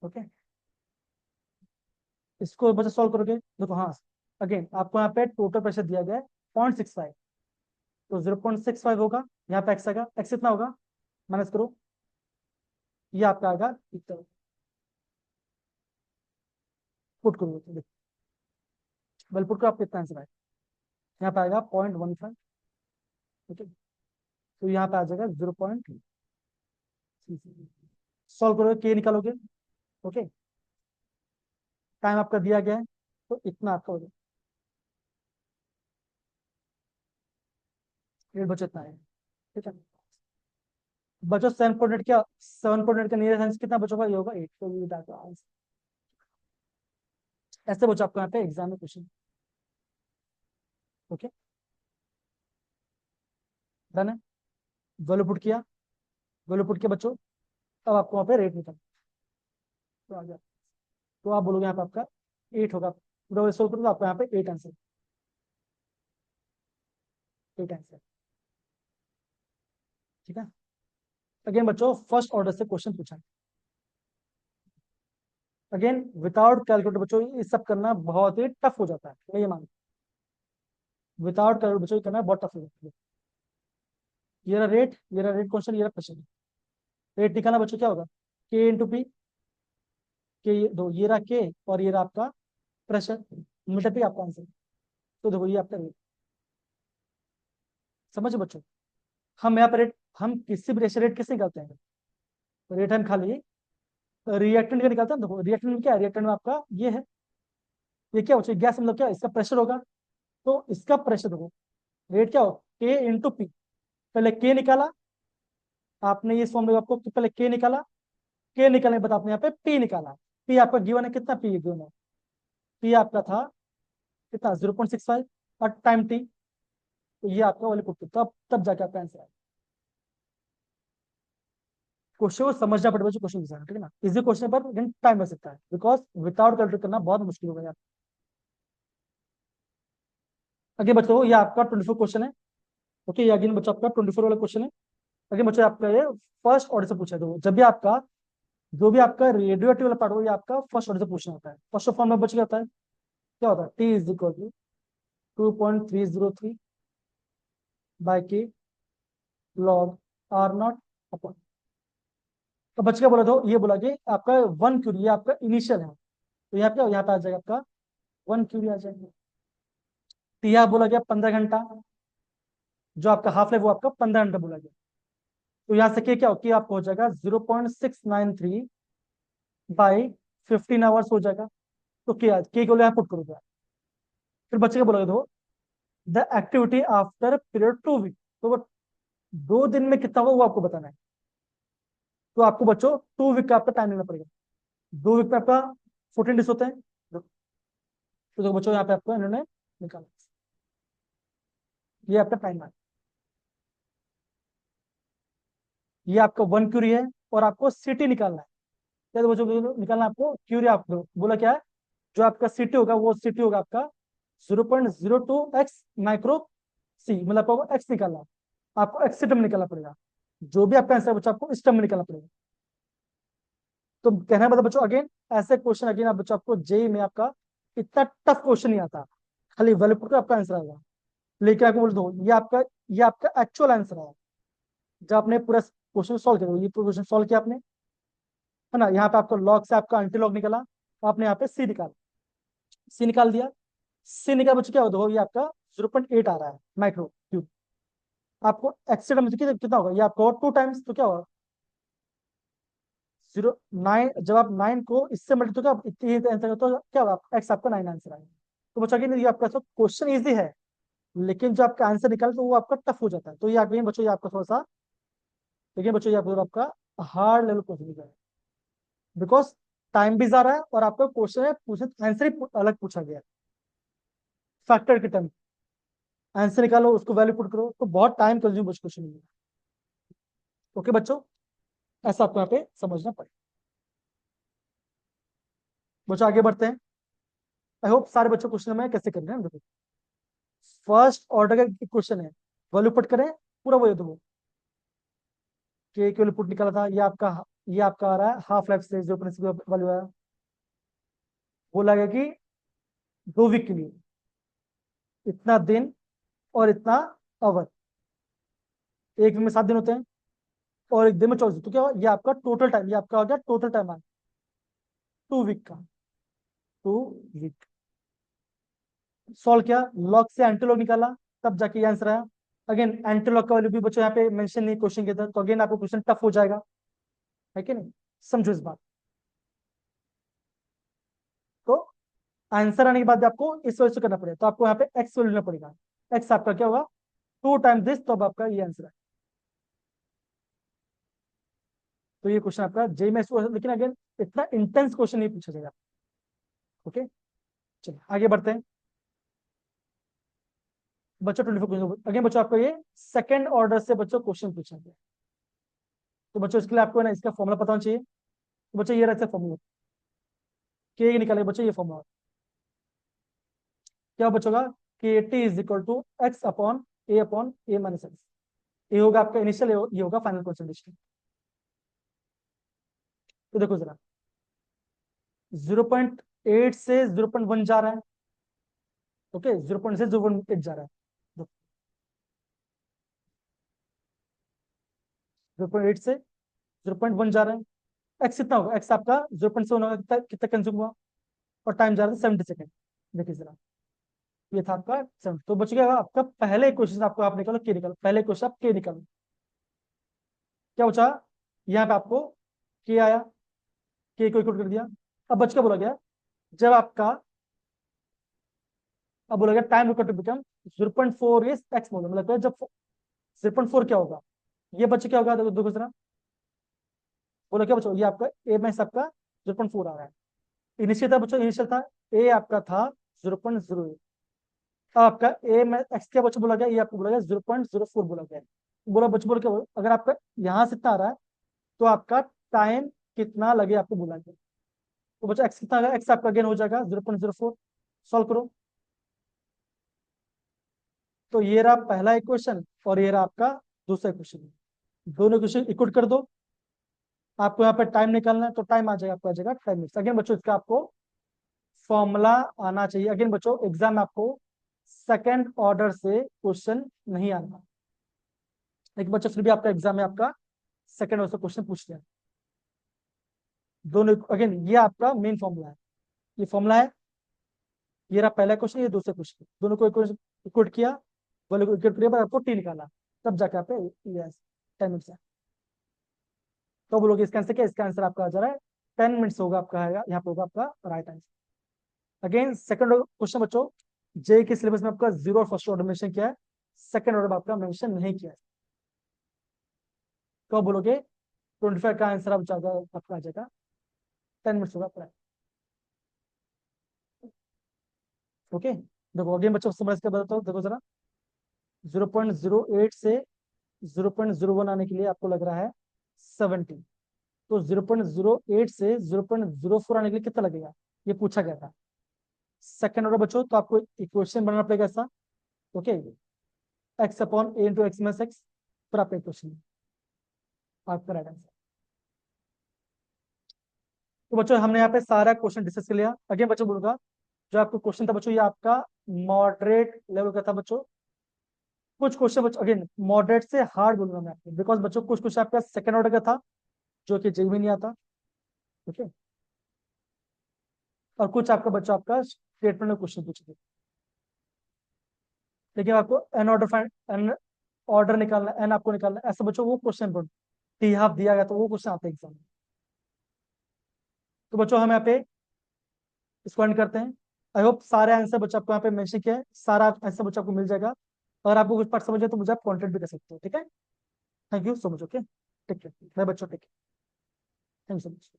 Speaker 1: ओके, इसको बच्चा सॉल्व करोगे, देखो हाँ, अगेन आपको यहाँ पे टोटल प्रेशर दिया गया है 0.65, तो 0.65 होगा, यहाँ पे x आएगा, x कितना होगा, माइनस करो, ये आपका आएगा इतना, पुट करो, देखो वेल पुट करो, आपको इतना आंसर आएगा, यहाँ पे आएगा 0.15। ओके, तो यहाँ पे आ जाएगा 0. सॉल्व करोगे, के निकालोगे। ओके, टाइम आपका दिया गया है तो इतना आपका हो जाएगा, रेट बचो इतना है। ठीक है, बचो 7.8, क्या 7.8 का नियरेस्ट आंसर कितना बचोगा, ये होगा 8, तो ये डाटा आंसर। ऐसे बचो आपको यहाँ पे एग्जाम में क्वेश्चन। ओके, डन है, वैल्यू पुट किया, वैल्यू पुट किया बच्चों, अब आपको वहाँ पे रेट निकल, तो आ गया, तो आप बोलोगे यहाँ पे आपका 8 होगा, पूरा सोल्व करो तो आपको यहाँ पे 8 आंसर, 8 आंसर। ठीक है, अगेन बच्चों फर्स्ट ऑर्डर से क्वेश्चन पूछा, अगेन विदाउट कैलकुलेटर बच्चों ये सब करना बहुत ही टफ हो जाता है, मैं ये मानता हूँ, विदाउट कैलकुलेटर बच्चों ये करना बहुत टफ हो जाता है। ये रहा रेट, ये रहा रेट क्वेश्चन, ये रहा क्वेश्चन, रेट निकालना बच्चों क्या होगा, के इंटू पी, के ये दो, ये रहा के और ये रहा आपका प्रेशर, मीटर पे आपका आंसर। तो देखो ये आपका रेट, समझो बच्चों, हम यहाँ पर रेट, हम किसी भी रेट किससे निकालते हैं, रेट हम खाली रिएक्टेंट का निकालते हैं। देखो रिएक्टेंट में क्या है, रिएक्टेंट में आपका ये है, ये क्या हो, गैस मतलब क्या, इसका प्रेशर होगा, तो इसका प्रेशर देखो, रेट क्या हो, के इंटू पी, पहले के निकाला आपने, ये फॉर्म में आपको पहले के निकाला, के निकालने के बाद आपने यहाँ पे पी निकाला, पी आपका गिवन है, कितना पी गिवन है, पी आपका था कितना 0.65 और टाइम टी, तो ये आपका वाले पुट, तब जाके आपका आंसर आएगा। क्वेश्चन को समझना पड़ेगा, क्वेश्चन के साथ, ठीक है ना, इजी क्वेश्चन पर लेकिन टाइम लग सकता है, बिकॉज विदाउट कैलकुलेट करना बहुत मुश्किल होगा यार। आगे बच्चों ये आपका 24 क्वेश्चन है, ओके, ये अगेन बच्चों आपका 24 वाला क्वेश्चन है, आगे बच्चों आपका ये फर्स्ट ऑर्डर से पूछा है, तो जब भी आपका जो भी आपका रेडियो एक्टिव वाला पार्ट हो, ये आपका फर्स्ट ऑर्डर से पूछना होता है, फर्स्ट ऑफ फॉर्म में बच जाता है, क्या होता है, T is equal to 2.303 by K log R naught upon, तो बच क्या बोला, तो ये बोला कि आपका 1 क्यूरी, ये आपका इनिशियल है, तो यहाँ क्या, यहाँ पे आ जाएगा आपका 1 क्यूरी आ जाएगा, तो यह बोला गया 15 घंटा, जो आपका हाफ लाइफ वो आपका 15 घंटा बोला गया, तो यहाँ से क्या हो कि आपको हो जाएगा 0.693 बाई 15 आवर्स हो जाएगा, तो के को यहाँ पुट करोगे, फिर बच्चे का बोला तो the activity after period 2 week, तो वो 2 दिन में कितना होगा वो आपको बताना है, तो आपको बच्चों 2 वीक का आपका टाइम लेना पड़ेगा, 2 वीक में आपका 14 डेज होते हैं, तो देखो बच्चों यहाँ पे आपको इन्होंने निकाला, ये आपका टाइम है, ये आपका 1 क्यूरी है, और आपको सिटी निकालना है, क्या तो बच्चों निकालना है आपको क्यूरी, आपको बोला क्या है, जो आपका सिटी होगा वो सिटी होगा आपका 0.02 x माइक्रो सी, मतलब आपको एक्स निकालना है, आपको एक्स टर्म निकालना पड़ेगा, जो भी आपका आंसर है बच्चों आपको इस टर्म में निकालना पड़ेगा। तो कहना है मतलब बच्चों अगेन ऐसे क्वेश्चन अगेन आप बच्चों आपको जेई में आपका इतना टफ क्वेश्चन नहीं आता, खाली वैल्यू का आपका आंसर आएगा, लेकिन आपको बोल दो ये आपका एक्चुअल आंसर है, जब आपने पूरा क्वेश्चन सॉल्व किया, ये पूरा क्वेश्चन सॉल्व किया आपने, है ना, यहाँ पे आपको लॉग से आपका एंटी लॉग निकला, तो आपने यहाँ पे सी निकाला, सी निकाल दिया, सी निकाल बच्चों क्या होगा, ये आपका 0.8 आ रहा है माइक्रो क्यूब, आपको एक्सीडेंट में कितना होगा, ये आपका 2 टाइम्स, तो क्या होगा 0.9, जब आप 9 को इससे मल्टीप्लाई तो क्या इतनी आंसर तो क्या होगा, एक्स आपका 9 आंसर आएगा, तो बच्चों ये आपका क्वेश्चन इजी है, लेकिन जो आपका आंसर निकाले तो वो आपका टफ हो जाता है, तो ये आगे बच्चों ये आपका थोड़ा सा, देखिए बच्चों ये आपका हार्ड लेवल क्वेश्चन है, बिकॉज टाइम भी जा रहा है और आपका क्वेश्चन है पूछे आंसर ही अलग पूछा गया है, फैक्टर के टर्म, आंसर निकालो उसको वैल्यू पुट करो, तो बहुत टाइम कंज्यूम क्वेश्चन है। ओके बच्चों, ऐसा आपको यहाँ पे समझना पड़ेगा, बच्चों आगे बढ़ते हैं, आई होप सारे बच्चों क्वेश्चन में कैसे कर रहे हैं, देखो फर्स्ट ऑर्डर का क्वेश्चन है, वैल्यू पुट करें, पूरा वो देखो के वैल्यू पुट निकाला था, ये आपका आ रहा है हाफ लाइफ से 0.6 वैल्यू आया, बोला गया कि 2 वीक के लिए इतना दिन और इतना आवर, एक वीक में 7 दिन होते हैं और एक दिन में 24, तो क्या हुआ, ये आपका टोटल टाइम, ये आपका हो गया टोटल टाइम आया 2 वीक का, 2 वीक सॉल्व किया, लॉग से एंटीलॉग निकाला, तब जाके आंसर आया, अगेन एंटीलॉग का वैल्यू भी बच्चों यहाँ पे मेंशन नहीं क्वेश्चन के अंदर, तो अगेन आपको क्वेश्चन टफ हो जाएगा, है कि नहीं, समझो इस बात को, आंसर आने के बाद भी आपको इस वजह से करना पड़ेगा, तो आपको यहाँ पे एक्स वैल्यू लेना पड़ेगा। एक्स आपका क्या होगा, 2 टाइम्स दिस, तो अब आपका ये आंसर है। तो ये क्वेश्चन आपका जेई में, लेकिन अगेन इतना इंटेंस क्वेश्चन नहीं पूछा जाएगा। ओके, चलिए आगे बढ़ते हैं। बच्चों 24 क्वेश्चन, अगेन बच्चों आपको ये सेकंड ऑर्डर से बच्चों क्वेश्चन पूछा गया। तो बच्चों इसके लिए आपको ना इसका फॉर्मूला पता होना चाहिए। तो बच्चों ये रहता है फॉर्मूला, के निकालेंगे बच्चों, ये फॉर्मूला क्या बच्चों का, K T is equal to X upon A minus X. ये होगा आपका इनिशियल, ये होगा फाइनल कॉन्सेंट्रेशन। तो देखो जरा, 0.8 से 0.1 जा रहा है। ओके, 0.8 से 0.8 जा रहा है। 0.8 से 0.1 जा रहा है। एक्स कितना होगा, एक्स आपका 0.7 होगा, कितना कितना कंज्यूम हुआ, और टाइम जा रहा है 70 सेकेंड। देखिए जरा, ये था आपका 70। तो बच गया आपका पहले क्वेश्चन, आपको आप निकालो के निकालो, पहले क्वेश्चन आप के निकालो। क्या बचा, यहाँ पे आपको के आया, के को इक्वल कर दिया। अब बच क्या बोला गया, जब आपका, अब बोला गया time equal to become 0.4 is X बोलो, मतलब जब 0.4 क्या होगा, ये बच्चे क्या होगा, देखो देखो जरा, बोलो क्या बच्चों, ये आपका ए में सबका 0.4 आ रहा है। इनिशियल था बच्चों, इनिशियल था ए आपका था 0.08। अब आपका ए में एक्स क्या बच्चों बोला गया, ये आपको बोला गया 0.04 बोला गया। बोला बच्चों, बोल क्या बोला, अगर आपका यहाँ से इतना आ रहा है तो आपका टाइम कितना लगे आपको बोला गया। तो बच्चों एक्स कितना आ गया, एक्स आपका गेन हो जाएगा 0.04। सॉल्व करो। तो ये रहा पहला इक्वेशन, और ये रहा आपका दूसरा इक्वेशन। दोनों इक्वेशन इक्वल कर दो। आपको यहाँ पे टाइम निकालना है, तो टाइम आ जाएगा, आपको आ जाएगा टाइम मिनट्स। अगेन बच्चों इसका आपको फॉर्मूला आना चाहिए। अगेन बच्चों एग्जाम में आपको सेकंड ऑर्डर से क्वेश्चन नहीं आना, लेकिन बच्चों फिर भी आपका एग्जाम में आपका सेकंड ऑर्डर से क्वेश्चन पूछ लिया। दोनों अगेन ये आपका मेन फॉर्मूला है, ये फॉर्मूला है। ये रहा पहला क्वेश्चन, ये दूसरा क्वेश्चन, दोनों को इक्वल किया, बोले को इक्वल किया, आपको टी निकाला, तब जाके आप ये 10 मिनट्स है। तो बोलोगे इसका आंसर क्या, इसका आंसर आपका आ जा रहा है 10 मिनट्स होगा आपका, आएगा यहाँ पे होगा आपका right answer. Again second question बच्चों, जे के सिलेबस में आपका जीरो और फर्स्ट ऑर्डर मेंशन किया है, सेकंड ऑर्डर आपका मेंशन नहीं किया है। तो बोलोगे 25 का आंसर आपका आ जाएगा 10 मिनट्स होगा आपका। ओके, देखो अगेन बच्चों समझ के बताता हूँ, देखो जरा, 0.08 से 0.01 आने के लिए आपको लग रहा है 70। तो 0.08 से 0.04 आने के लिए कितना लगेगा, ये पूछा गया था। सेकंड ऑर्डर बच्चों, तो आपको इक्वेशन बनाना पड़ेगा ऐसा। ओके, एक्स अपॉन ए इंटू एक्स माइनस एक्स, फिर आपका इक्वेशन आपका राइट आंसर। तो बच्चों हमने यहाँ पे सारा क्वेश्चन डिस्कस कर लिया। अगेन बच्चों बोलूंगा, जो आपको क्वेश्चन था बच्चों, ये आपका मॉडरेट लेवल का था बच्चों। कुछ क्वेश्चन बच्चों अगेन मॉडरेट से हार्ड बोलूंगा मैं आपको, बिकॉज बच्चों कुछ क्वेश्चन आपका सेकंड ऑर्डर का था, जो कि जेई में नहीं आता। ओके, और कुछ आपका बच्चों आपका स्टेटमेंट में क्वेश्चन पूछे थे, लेकिन आपको N order find, N order निकालना, एन आपको निकालना, ऐसा बच्चों वो क्वेश्चन टी हाफ दिया गया तो वो क्वेश्चन आते हैं एग्जाम में। तो बच्चों हम यहाँ पे इसको एंड करते हैं। आई होप सारे आंसर बच्चों आपको यहाँ पे मेंशन किया है, सारा आंसर बच्चों आपको मिल जाएगा। अगर आपको कुछ पार्ट समझे तो मुझे आप कॉन्टेक्ट भी कर सकते हो, ठीक है। Thank you so much. Okay, take care, bye बच्चों, take care, thank you so much.